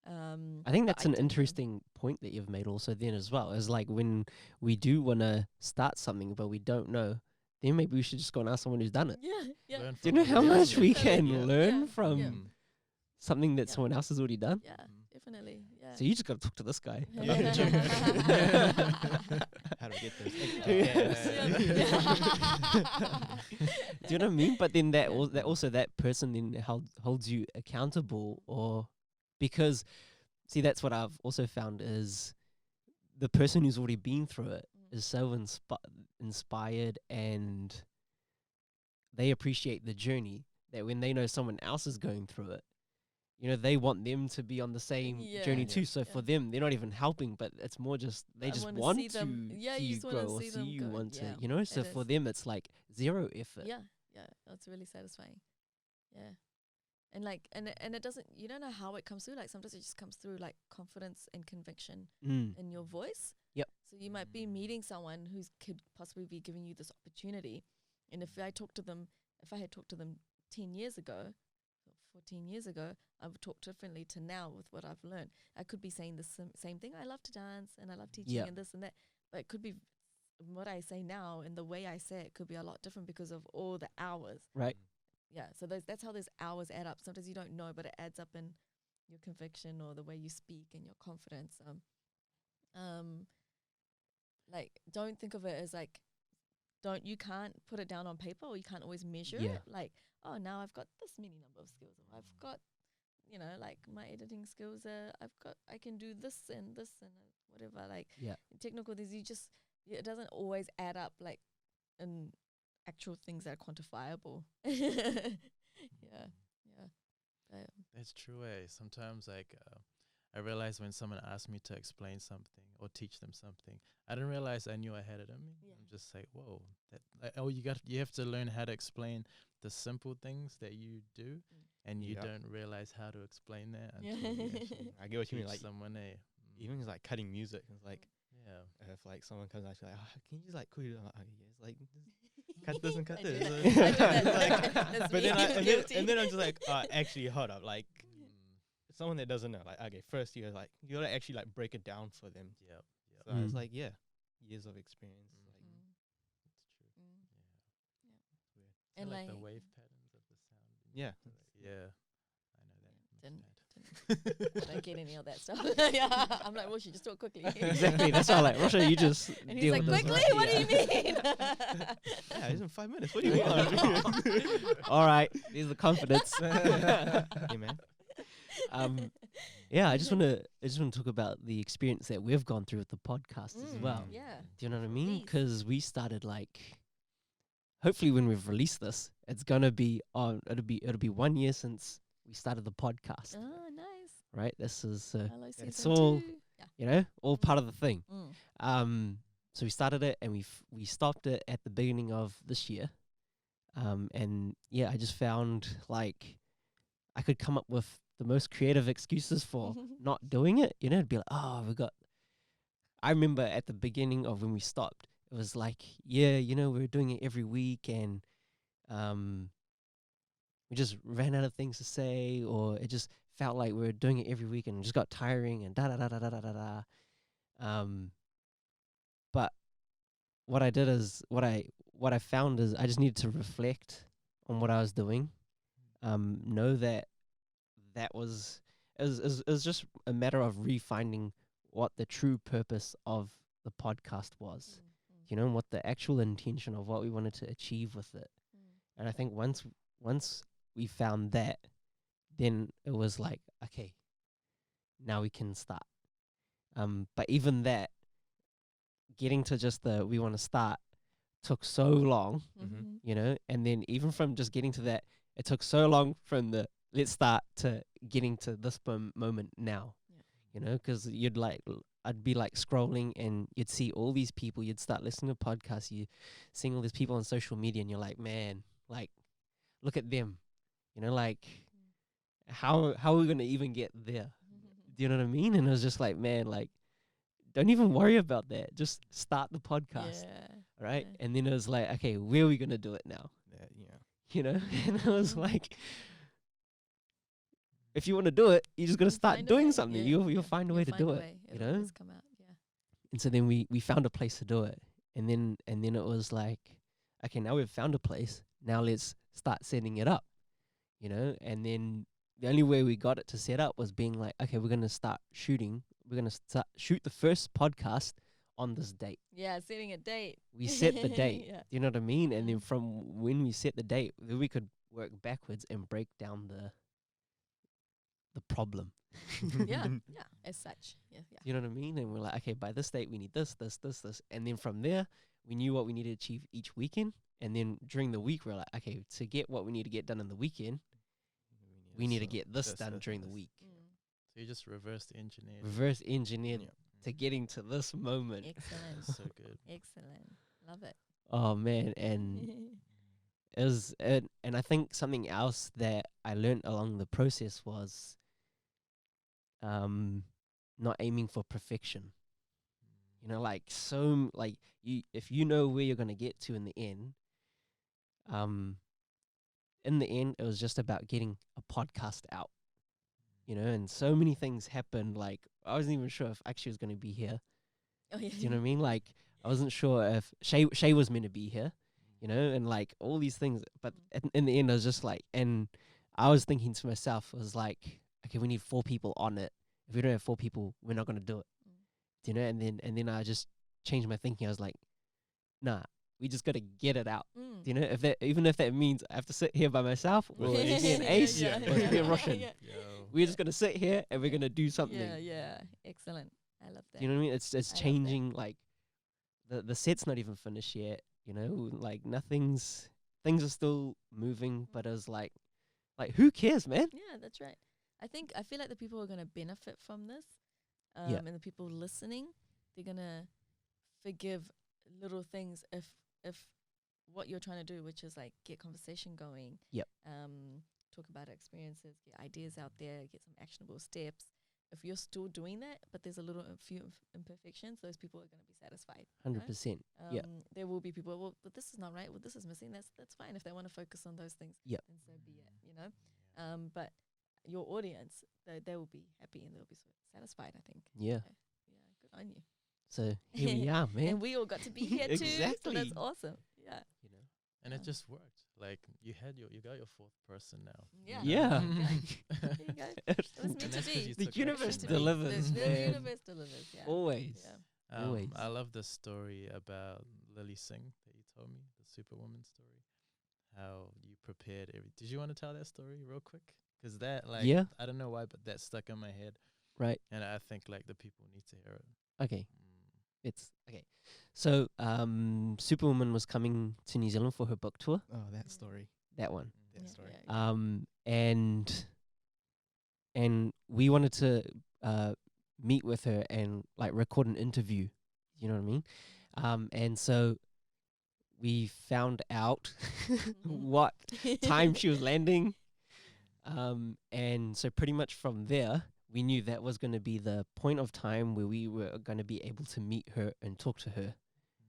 I think but that's I an did know. interesting point that you've made also then as well. Is like when we do want to start something but we don't know, then maybe we should just go and ask someone who's done it. Yeah. learn Do you from know others. how much we Definitely. can Yeah. learn Yeah. from Yeah. something that Yeah. someone else has already done? Yeah, definitely. Yeah. So you just got to talk to this guy. How do we get this? Do you know what I mean? But then that also that person then holds you accountable, or because see that's what I've also found is the person who's already been through it is so inspired, and they appreciate the journey that when they know someone else is going through it, you know, they want them to be on the same journey Yeah. too. So for them, they're not even helping, but it's more just they I just wanna want see to them- yeah, see you you just wanna grow or see see them you go. want to, Yeah, you know. So it for is. them, it's like zero effort. Yeah, that's really satisfying. Yeah, and like, and it doesn't. You don't know how it comes through. Like sometimes it just comes through like confidence and conviction Mm. in your voice. Yep. So you might be meeting someone who could possibly be giving you this opportunity, and if I had talked to them 10 years ago, or 14 years ago, I would talk differently to now with what I've learned. I could be saying the same thing. I love to dance and I love teaching Yeah. and this and that, but it could be what I say now and the way I say it could be a lot different because of all the hours. Right. Yeah, so that's how those hours add up. Sometimes you don't know, but it adds up in your conviction or the way you speak and your confidence. Like, don't think of it as like you can't put it down on paper, or you can't always measure Yeah. it. Like, oh, now I've got this many number of skills, or I've got, like my editing skills. I can do this and whatever. Like Yeah. technical things, it doesn't always add up like in actual things that are quantifiable. Yeah. That's true. Sometimes I realize when someone asks me to explain something or teach them something, I didn't realize I knew I had it in me. Yeah. I'm just like, whoa, you have to learn how to explain the simple things that you do, and you Yep. don't realize how to explain that Yeah. until you actually I get what you mean. teach Like someone. even just like cutting music, it's like Yeah. if like someone comes actually like, can you just like quickly? I'm like, okay, yeah, it's like just cut this and cut I do this. that. So I do that. like- That's but me. then I, Guilty. and then I'm just like, actually, hold up, like. Someone that doesn't know, like, okay, first you gotta actually like break it down for them. Yep. So Mm. it's like, yeah, years of experience. Like, It's true. Mm. It's weird. And Like the like- wave patterns of the sound. yeah, Yeah. I know that. Didn't- That's I don't get any of that stuff. Yeah, I'm like, Roshan, just do it quickly. Exactly. That's all. Like, Roshan, you just And he's deal like, with this, quickly? right? What Yeah. do you mean? yeah, it's in 5 minutes. What do you want? All right. There's the confidence. Yeah, man. Yeah, I just want to talk about the experience that we've gone through with the podcast as well. Yeah. Do you know what I mean? Please. Because we started like, hopefully when we've released this, it's gonna be on. It'll be 1 year since we started the podcast. Oh, nice. Right. This is Hello, it's season all 2. Yeah. all part of the thing. Mm. So we started it and we stopped it at the beginning of this year. And yeah, I just found like I could come up with the most creative excuses for not doing it. It'd be like, oh, I remember at the beginning of when we stopped, it was like, yeah, we were doing it every week, and we just ran out of things to say, or it just felt like we were doing it every week and it just got tiring and da da da da da da da da. But what I did is what I found is I just needed to reflect on what I was doing. Know that was it was just a matter of refinding what the true purpose of the podcast was. And what the actual intention of what we wanted to achieve with it. And I think once we found that, then it was like, okay, now we can start. But even that, getting to just we want to start took so long, and then even from just getting to that, it took so long from the let's start to getting to this moment now. Because I'd be like scrolling and you'd see all these people, you'd start listening to podcasts, you seeing all these people on social media, and you're like, man, like, look at them, like, how are we gonna even get there? Do you know what I mean? And it was just like, man, like, don't even worry about that. Just start the podcast, right? Yeah. And then it was like, okay, where are we gonna do it now? Yeah. And it was like, if you want to do it, you just gotta start doing something. You'll find a way to do it. It'll always come out. Yeah. And so then we found a place to do it, and then it was like, okay, now we've found a place. Now let's start setting it up, And then the only way we got it to set up was being like, okay, we're gonna start shooting. We're gonna start shoot the first podcast on this date. Yeah, setting a date. We set the date. Yeah. Do you know what I mean? And then from when we set the date, then we could work backwards and break down the problem. Yeah, as such. Yeah. You know what I mean? And we're like, okay, by this date we need this. And then from there, we knew what we needed to achieve each weekend. And then during the week, we're like, okay, to get what we need to get done in the weekend, we need to get this done during the week. So you just reverse engineered. Reverse engineered Yeah. to getting to this moment. Excellent. So good. Excellent. Love it. Oh man, and and I think something else that I learned along the process was not aiming for perfection. Like if you know where you're gonna get to in the end, it was just about getting a podcast out. And so many things happened. Like, I wasn't even sure if actually was gonna be here. Oh yeah. Do you know what I mean? Like, I wasn't sure if Shay was meant to be here, and like all these things. But in the end, I was just like, and I was thinking to myself, I was like, okay, we need 4 people on it. If we don't have 4 people, we're not gonna do it. Do you know? And then I just changed my thinking. I was like, nah, we just got to get it out. Mm. You know, if that even if that means I have to sit here by myself, or it's me and Ace, Yeah, or it's me and Roshan. yeah. Yo. We're just gonna sit here and we're gonna do something. Yeah, excellent. I love that. You know what I mean? It's I love that. changing. Like the set's not even finished yet. You know, like things are still moving, but it's like who cares, man? Yeah, that's right. I feel like the people who are gonna benefit from this, Yeah. and the people listening, they're gonna forgive little things if what you're trying to do, which is like get conversation going. Yep. Talk about experiences, get ideas out there, get some actionable steps. If you're still doing that, but there's a few imperfections, those people are going to be satisfied. 100%. Yeah. There will be people, well, but this is not right. Well, this is missing. That's fine. If they want to focus on those things, Yep. then so be it. You know. But your audience, they will be happy and they'll be satisfied. I think. Yeah. So, yeah. Good on you. So here we are, man. And we all got to be here too. So Exactly. that's awesome. Yeah. You know. And it just worked. Like you got your fourth person now. Yeah. Yeah. There you go. It was meant And to that's 'cause be. you The took universe action, Meant to be. right? delivers, The man. universe delivers. Yeah. Always. Yeah. Always. I love the story about Lily Singh that you told me, the Superwoman story. How you prepared Did you want to tell that story real quick? Because that, like, Yeah. I don't know why, but that stuck in my head, Right. and I think like the people need to hear it. Okay. It's okay. So Superwoman was coming to New Zealand for her book tour. Oh, that story. That one. That Yeah, story. yeah. And we wanted to meet with her and like record an interview. You know what I mean? And so we found out what time she was landing. And so pretty much from there, we knew that was going to be the point of time where we were going to be able to meet her and talk to her.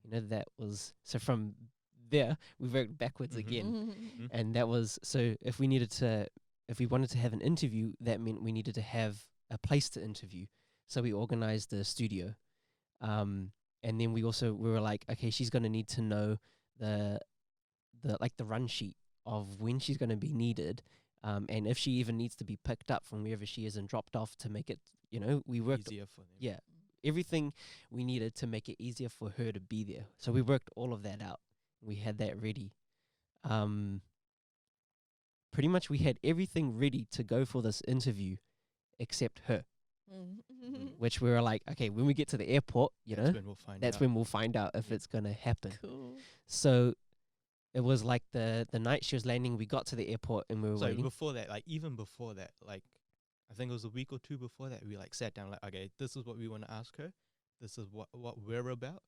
You know, that was, so from there, we worked backwards again. And that was, so if we wanted to have an interview, that meant we needed to have a place to interview. So we organized a studio. And then we were like, okay, she's going to need to know the run sheet of when she's going to be needed. And if she even needs to be picked up from wherever she is and dropped off to make it, you know, we worked Easier for them. yeah, everything we needed to make it easier for her to be there. So we worked all of that out. We had that ready. Pretty much we had everything ready to go for this interview except her, which we were like, okay, when we get to the airport, you know, When we'll find that's out. when we'll find out if it's going to happen. Cool. So it was like the night she was landing, we got to the airport and we were So waiting. before that, like even before that, like I think it was a week or two before that, we like sat down like, okay, this is what we want to ask her. This is what we're about.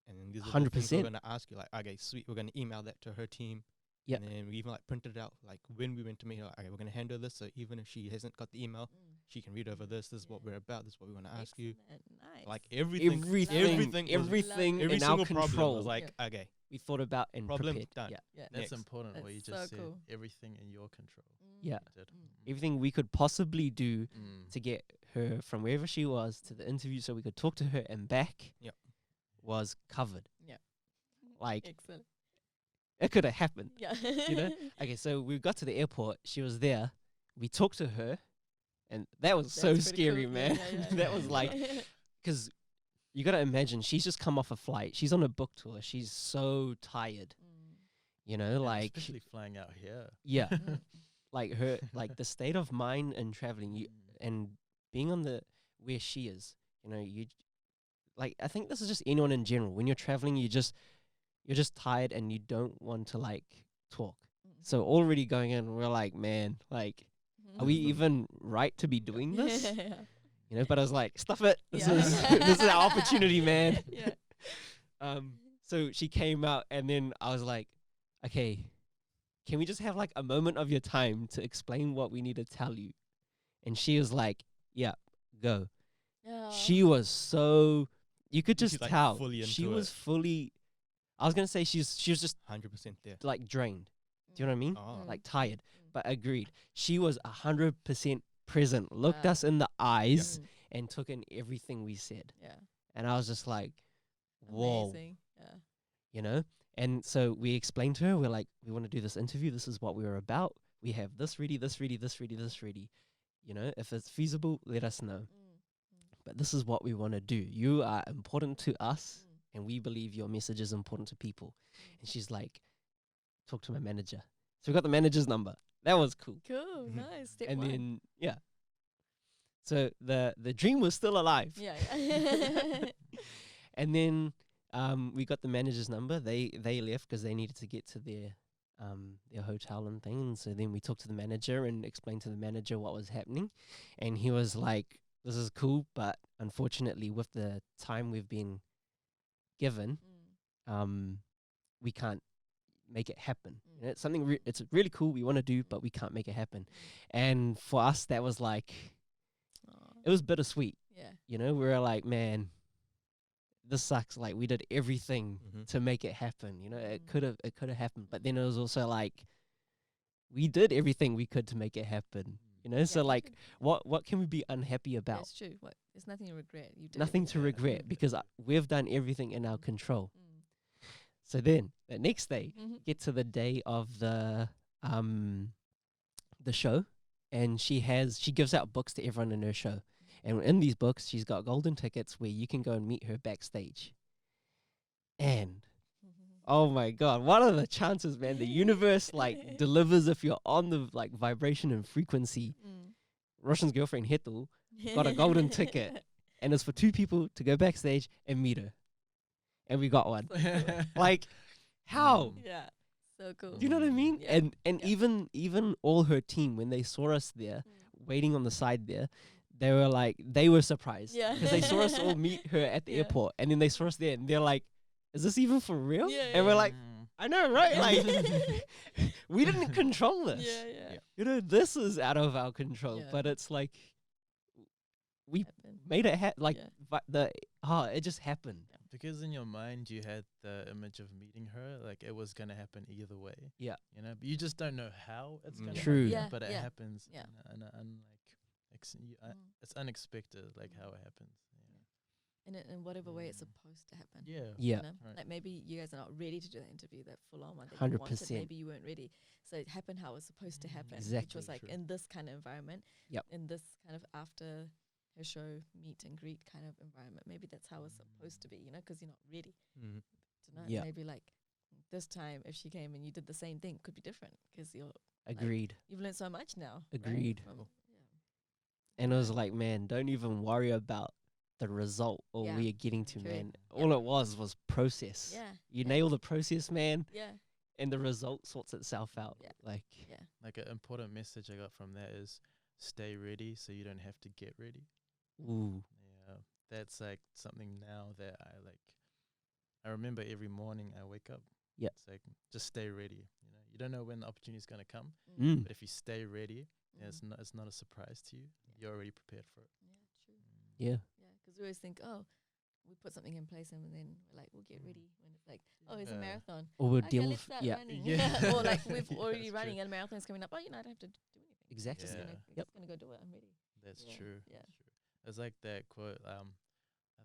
And then these are the things we're 100%. going to ask you. Like, okay, sweet, we're going to email that to her team. Yep. And then we even like printed it out. Like when we went to meet her, like, okay, we're going to hand her this. So even if she hasn't got the email, she can read over this. This is what we're about. This is what we want to ask you. Nice. Like everything Everything Every every in our single problem control. was like, okay, we thought about and Problem prepared. done. Yeah. yeah. That's Next. important. What That's you so just said. cool. Everything in your control. Yeah. You did. Everything we could possibly do Mm. to get her from wherever she was to the interview so we could talk to her and back Yep. was covered. Yeah. Like Excellent. it could have happened. Yeah. You know? Okay, so we got to the airport. She was there. We talked to her, and that was so That's pretty scary, cool. man. Yeah, yeah, That yeah. was like, because you got to imagine she's just come off a flight. She's on a book tour. She's so tired. You know, And like especially flying out here. yeah, Mm. like her, like the state of mind and traveling. You and being on the where she is. You know, you like. I think this is just anyone in general. When you're traveling, you're just tired and you don't want to like talk. So already going in, we're like, man, like, are we even right to be doing this? Yeah. You know, but I was like, stuff it. This Yeah. is this is our opportunity, man. Yeah. So she came out, and then I was like, okay, can we just have like a moment of your time to explain what we need to tell you? And she was like, yeah, go. Yeah. She was so, you could She's, just like, tell fully she into was it. fully. I was gonna say she was just 100% there. like drained. Do you know what I mean? Oh. Like tired, but agreed. She was 100% present. Looked Wow. us in the eyes Mm. and took in everything we said. Yeah. And I was just like, whoa, Amazing. Yeah. you know? And so we explained to her, we're like, we want to do this interview. This is what we're about. We have this ready, this ready, this ready, this ready. You know, if it's feasible, let us know. But this is what we want to do. You are important to us. and we believe your message is important to people. And she's like, talk to my manager. So we got the manager's number. That was cool. Cool, nice. Step And one. then so the dream was still alive. Yeah. Yeah. And then we got the manager's number. They left because they needed to get to their hotel and things. So then we talked to the manager and explained to the manager what was happening, and he was like, "This is cool, but unfortunately, with the time we've been given, we can't make it happen. You know, it's something it's really cool we want to do, but we can't make it happen." And for us, that was like, it was bittersweet. Yeah. You know, we were like, man, this sucks. Like, we did everything to make it happen. You know, it could have happened, but then it was also like, we did everything we could to make it happen. You know, so like, what can we be unhappy about? That's true. What? There's nothing to regret. You did Nothing to everything. regret because we've done everything in our control. So then the next day, get to the day of the show, and she gives out books to everyone in her show. And in these books, she's got golden tickets where you can go and meet her backstage. And oh my God, what are the chances, man? The universe like delivers if you're on the like vibration and frequency. Roshan's girlfriend Hetul got a golden ticket, and it's for 2 people to go backstage and meet her. And we got one. Like, how? Yeah. So cool. Do you know what I mean? Yeah. And even all her team, when they saw us there, waiting on the side there, they were surprised. Yeah. Because they saw us all meet her at the airport, and then they saw us there, and they're like, is this even for real? Yeah, and we're yeah. like, I know, right? Like, we didn't control this. Yeah. You know, this is out of our control. Yeah. But it's like, we Happened. made it like Yeah. it just happened. Because in your mind you had the image of meeting her, like it was gonna happen either way. Yeah. You know, but you just don't know how it's gonna True. happen. Yeah, But it yeah, happens. yeah. It's unexpected, like how it happens. In whatever way it's supposed to happen. Yeah. Yeah. You know? Right. Like maybe you guys are not ready to do that interview, that full on one that you wanted. 100%. Maybe you weren't ready. So it happened how it was supposed to happen. Which Exactly. was like True. in this kind of environment. Yep. In this kind of after her show meet and greet kind of environment. Maybe that's how it's supposed to be, you know, because you're not ready to know. Yeah. Maybe like this time if she came and you did the same thing, could be different because Agreed. you've learned so much now. right? Agreed. From- And it was like, man, don't even worry about the result or Yeah. where you're getting to, True. man. Yeah. All it was process. Yeah. You yeah. nail the process, man, Yeah. and the result sorts itself out. Yeah. Like, Yeah. Like an important message I got from that is stay ready so you don't have to get ready. ooh, Yeah. That's like something now that I remember every morning I wake up. Yeah. It's like just stay ready. You know, you don't know when the opportunity is gonna come, mm. but if you stay ready, it's not a surprise to you. You're already prepared for it. Yeah, true. Yeah. Yeah, because we always think, oh, we put something in place and then we're like, we'll get ready when it's like, oh, it's a Yeah. marathon. Or we'll Okay, deal let's with, start yeah, running. Yeah. Or like we've already That's running true. and a marathon's coming up. Oh, you know, I don't have to do anything. exactly. Just Yeah. gonna, Yep. just gonna go do it. I'm ready. That's Yeah. true. Yeah. That's true. It's like that quote. I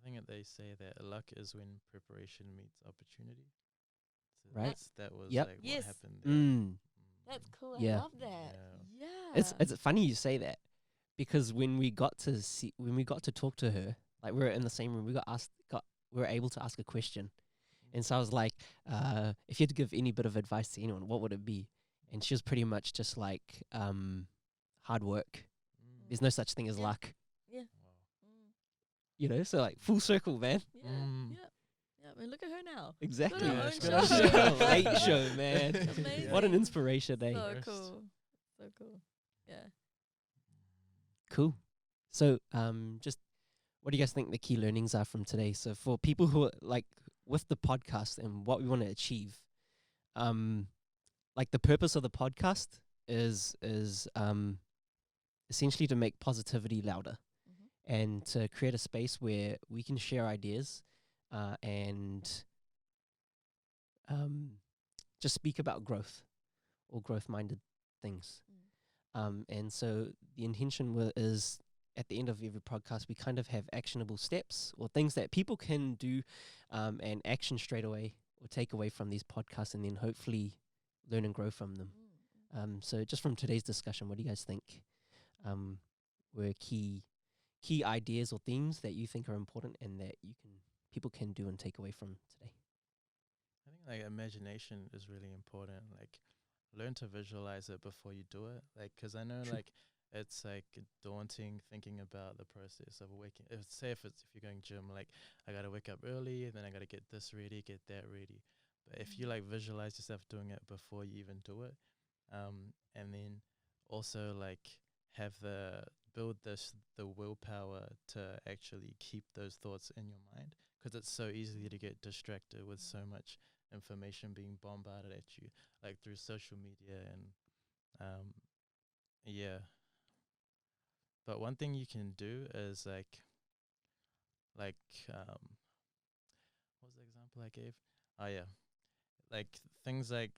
think that they say that luck is when preparation meets opportunity. So Right. That was Yep. like Yes. what happened there. Mm. That's cool. Yeah. I love that. Yeah. Yeah. It's funny you say that because when we got to talk to her, like we were in the same room, we were able to ask a question, and so I was like, if you had to give any bit of advice to anyone, what would it be? And she was pretty much just like, hard work. There's no such thing as Yeah. luck, Yeah. Wow. Mm. you know. So like full circle, man. Yeah. Mm. Yeah. Yeah. I mean, look at her now. Exactly. Good on Yeah, own it's show. good on show. Late show, man. Amazing. What an inspiration, eh? So First. cool. So cool. Yeah. Cool. So, just what do you guys think the key learnings are from today? So, for people who are like with the podcast and what we want to achieve, like the purpose of the podcast is essentially to make positivity louder and to create a space where we can share ideas and just speak about growth or growth-minded things. And so the intention is at the end of every podcast, we kind of have actionable steps or things that people can do and action straight away or take away from these podcasts and then hopefully learn and grow from them. So just from today's discussion, what do you guys think were key ideas or themes that you think are important and that people can do and take away from today? I think like imagination is really important. Like learn to visualize it before you do it. Like, cause I know True. like it's like daunting thinking about the process of waking. If you're going gym, like I gotta wake up early, then I gotta get this ready, get that ready. But if you like visualize yourself doing it before you even do it, and then also like have the willpower to actually keep those thoughts in your mind, because it's so easy to get distracted with so much information being bombarded at you, like through social media and yeah. But one thing you can do is like what was the example I gave? Oh yeah, like things like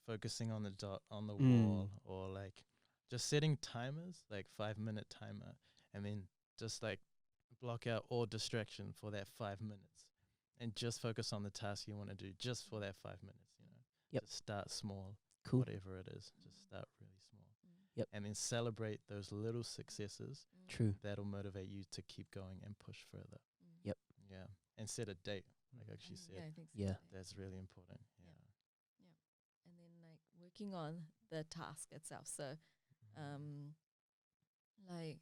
focusing on the dot on the wall, or like just setting timers, like 5 minute timer, and then just like block out all distraction for that 5 minutes and just focus on the task you want to do just for that 5 minutes, you know. Yep. Just start small, Cool. whatever it is. Just start really small. Yep. And then celebrate those little successes. True. That'll motivate you to keep going and push further. Yep. Yeah. And set a date, like she said. Yeah, I think so. Yeah. That's really important. Yeah. And then like working on the task itself. So, like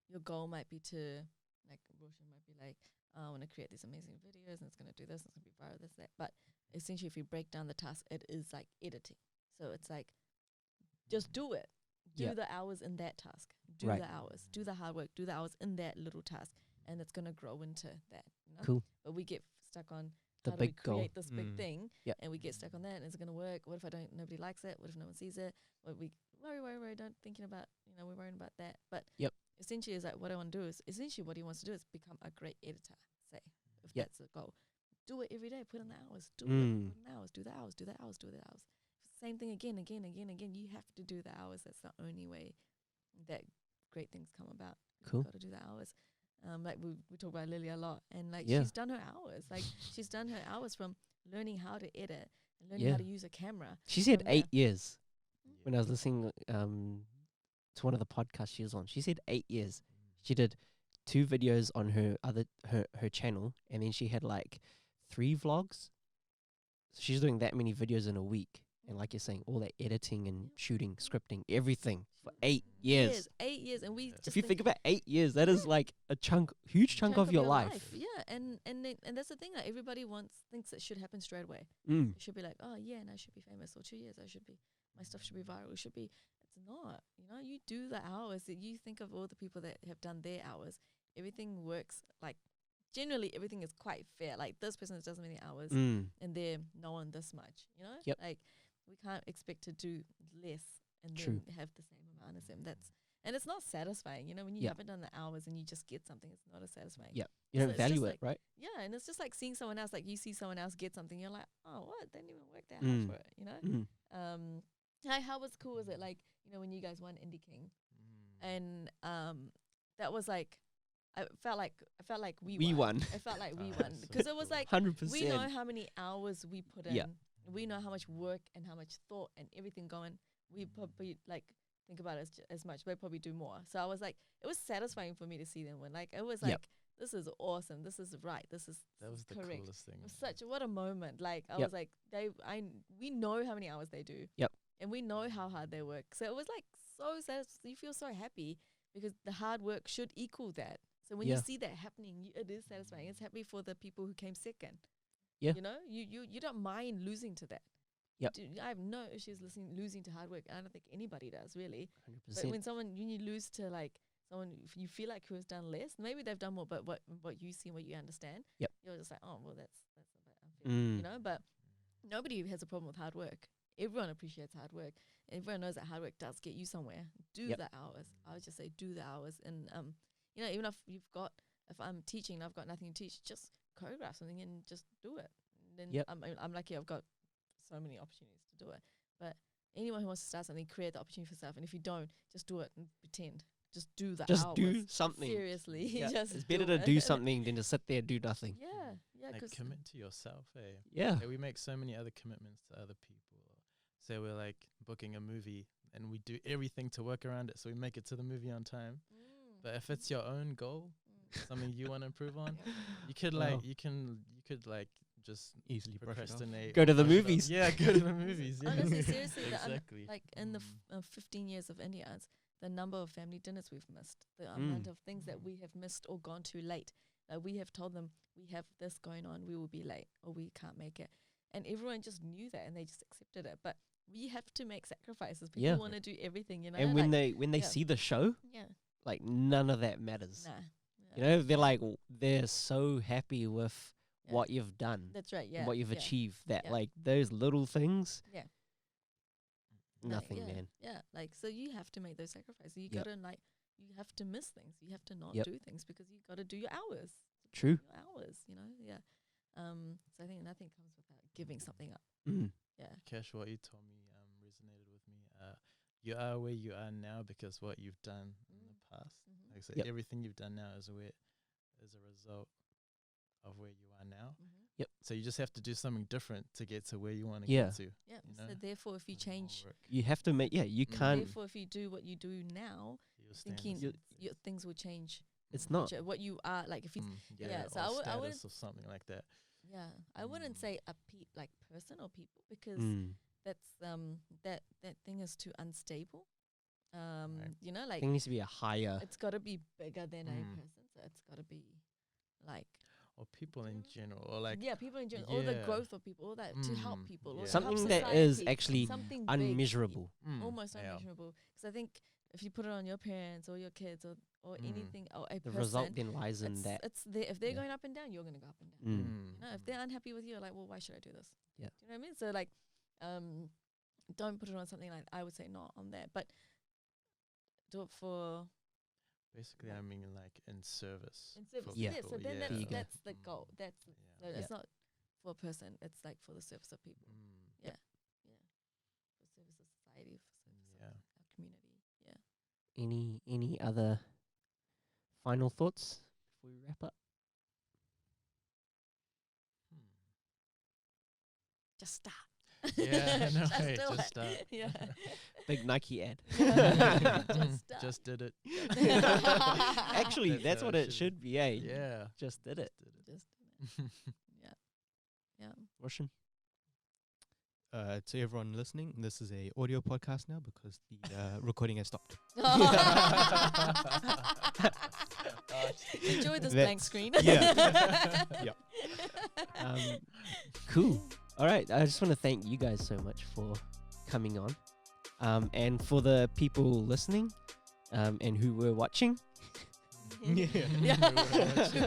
your goal might be to, like Roshan might be like, I want to create these amazing videos and it's going to do this, and it's going to be viral, this, that. But essentially, if you break down the task, it is like editing. So it's like, just do it. Do Yep. the hours in that task. Do Right. the hours. Do the hard work. Do the hours in that little task. And it's going to grow into that. You know? Cool. But we get stuck on The how do we big goal. create this big thing, Yep. and we get stuck on that, and is it going to work? What if nobody likes it? What if no one sees it? What we worry, don't thinking about, we're worrying about that. But Yep. essentially, is like what I want to do is, essentially what he wants to do is become a great editor, say, if Yep. that's the goal. Do it every day, put in the hours, do it, Mm. put in the hours, do the hours, do the hours, do the hours. Same thing again. You have to do the hours. That's the only way that great things come about. Cool. You've got to do the hours. Like we talk about Lily a lot, and like Yeah. she's done her hours. Like she's done her hours from learning how to edit and learning Yeah. how to use a camera. She said from there. 8 years when I was listening to one of the podcasts she was on. She said 8 years. She did 2 videos on her channel, and then she had like 3 vlogs. So she's doing that many videos in a week. And like you're saying, all that editing and shooting, scripting, everything for 8 years. 8 years, and we just If you think about 8 years, that is like a huge chunk of your life. Yeah, and that's the thing. Like everybody thinks it should happen straight away. Mm. It should be like, oh yeah, and I should be famous, or 2 years, my stuff should be viral. It should be. It's not. You do the hours. That you think of all the people that have done their hours. Everything works like. Generally, everything is quite fair. Like this person does many hours, Mm. and they're known this much. Yep. Like we can't expect to do less and True. then have the same amount as them. And it's not satisfying. When you Yeah. haven't done the hours and you just get something, it's not as satisfying. Yep. You So don't it's value just it, like- right? Yeah, and it's just like seeing someone else. Like you see someone else get something, you're like, oh, what? They didn't even work that hard Mm. for it. Mm. How was cool was it? Like when you guys won Indie King, and that was like. I felt like we won. I felt like we won because it was like 100%. we know how many hours we put in. Yeah. We know how much work and how much thought and everything going. We probably like think about it as much, but probably do more. So I was like, it was satisfying for me to see them win. Like it was like, Yep. this is awesome. This is right. That was the correct. coolest thing. It was what a moment. Like I Yep. was like, we know how many hours they do. Yep. And we know how hard they work. So it was like so satisfying. You feel so happy because the hard work should equal that. So when you Yeah. see that happening, it is satisfying. It's happy for the people who came second. Yeah. You don't mind losing to that. Yep. I have no issues losing to hard work. I don't think anybody does really. But 100%. when you lose to like someone, if you feel like who has done less, maybe they've done more, but what you see and what you understand, Yep. you're just like, oh well, that's a bit unfair, Mm. But nobody has a problem with hard work. Everyone appreciates hard work. Everyone knows that hard work does get you somewhere. Do Yep. the hours. I would just say do the hours, and even if I'm teaching and I've got nothing to teach, just choreograph something and just do it. And then Yep. I'm lucky I've got so many opportunities to do it. But anyone who wants to start something, create the opportunity for yourself. And if you don't, just do it and pretend. Just do the Just hours. do something. Seriously. Yeah. Just It's better do to it. do something than to sit there and do nothing. Yeah. Like Because commit to yourself, eh? Yeah. Like we make so many other commitments to other people. Say we're like booking a movie and we do everything to work around it so we make it to the movie on time. But if it's your own goal, something you want to improve on, you could Wow. you could like just Easily brush it off. procrastinate. Go to the brush it off. movies. Yeah, go to the movies. Yeah. Honestly, seriously, exactly. like in the 15 years of Indians, the number of family dinners we've missed, the amount of things that we have missed or gone too late. We have told them we have this going on, we will be late or we can't make it, and everyone just knew that and they just accepted it. But we have to make sacrifices. People Yeah. want to do everything, you know. And when like, they yeah. see the show, yeah, like none of that matters. nah, You know, they're like they're so happy with Yeah. what you've done, that's right. and Yeah, what you've yeah, achieved. That yeah. like those little things, Yeah. nothing, yeah, man. Yeah, like so you have to make those sacrifices. You Yep. gotta like you have to miss things. You have to not Yep. do things because you gotta do your hours. True. Your hours, you know. Yeah. So I think nothing comes without giving something up. Mm. Yeah. Cash, what you told me resonated with me. You are where you are now because what you've done in the past. Mm-hmm. Like so Yep. everything you've done now is a result of where you are now. Mm-hmm. So you just have to do something different to get to where you want to Yeah. get to. Yeah. You So know? therefore, if you It's more change, work. You have to make. Yeah, you can't. therefore, if you do what you do now, Your thinking standards. your things will change. It's in not. future. What you are like. If you yeah, so or I would- I status wouldn't- or something like that. yeah, I wouldn't Mm. say a like person or people because Mm. that's that thing is too unstable. Right. You know, I like think it needs to be a higher. it's got to be bigger than a Mm. person. So it's got to be like Or people in general, or like yeah, people in general, all the yeah. growth of people, all that to help Mm, people, or yeah. to Something help that is society, actually something big, unmeasurable. almost yeah. unmeasurable. Because I think if you put it on your parents or your kids or anything or a The person, result then lies in it's, that. it's there. If they're Yeah. going up and down, you're going to go up and down. Mm. You know, if they're unhappy with you, you're like, well, why should I do this? Yeah. Do you know what I mean? So like, don't put it on something like I would say not on that, but do it for Basically, like I mean, like in service. in service. for Yeah. So people, then There you go. that's the goal. That's so Yeah. it's Yeah. not for a person. It's like for the service of people. Mm, Yeah. For service of society, for service Yeah. of our community. Yeah. Any other final thoughts before we wrap up? Just start. Yeah, no Just way, do just it. start. Yeah. Big Nike ad. Just start. Just did it. Actually, That's that's how what it it should should be. Eh? Yeah. Just did it. Just did it. Just do it. Yeah. Roshan. To everyone listening, this is a audio podcast now because the recording has stopped. Enjoy this That's- blank screen. Yeah. Yep. Cool. All right. I just want to thank you guys so much for coming on. And for the people listening and who were watching. Yeah.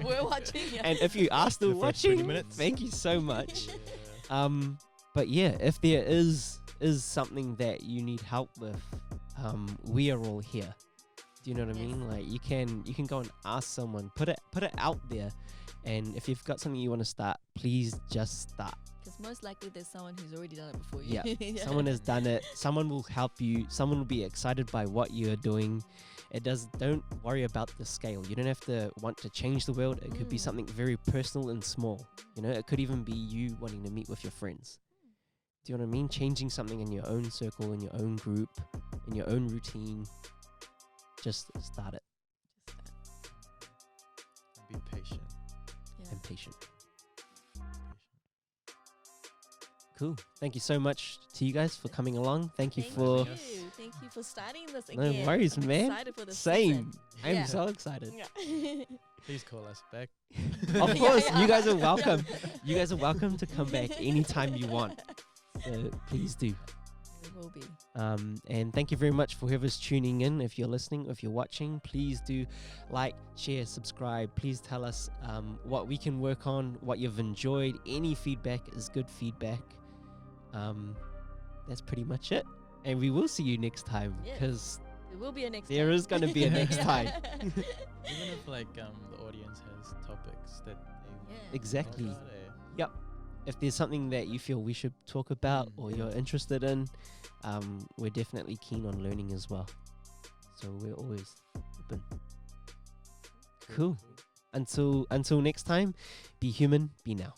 We're watching. Yeah. And if you are still The first 20 watching, minutes. thank you so much. Yeah. But yeah, if there is something that you need help with, we are all here. Do you know what I Yes. mean? Like you can go and ask someone, put it out there, and if you've got something you want to start, please just start. Because most likely there's someone who's already done it before you. Yeah, someone has done it. Someone will help you. Someone will be excited by what you're doing. Don't worry about the scale. You don't have to want to change the world. It could be Mm. something very personal and small. You know, it could even be you wanting to meet with your friends. Do you know what I mean? Changing something in your own circle, in your own group, in your own routine. Just start it. Be patient. Yeah. And patient. Cool. Thank you so much to you guys for coming along. Thank you Thank for. you. Thank you for starting this No again. worries, I'm man. excited for this Same. I'm Yeah. so excited. Yeah. Please call us back. Of Yeah, course, yeah. you guys are Yeah. welcome. You guys are welcome to come back anytime you want. So please do. It will be. And thank you very much for whoever's tuning in. If you're listening, if you're watching, please do like, share, subscribe. Please tell us what we can work on, what you've enjoyed. Any feedback is good feedback. That's pretty much it. And we will see you next time Yes. because There will be a next there time. is going to be a next time. Even if like the audience has topics that they Yeah. Exactly. want to talk about, If there's something that you feel we should talk about or you're interested in, we're definitely keen on learning as well. So we're always open. Cool. Until next time, be human, be now.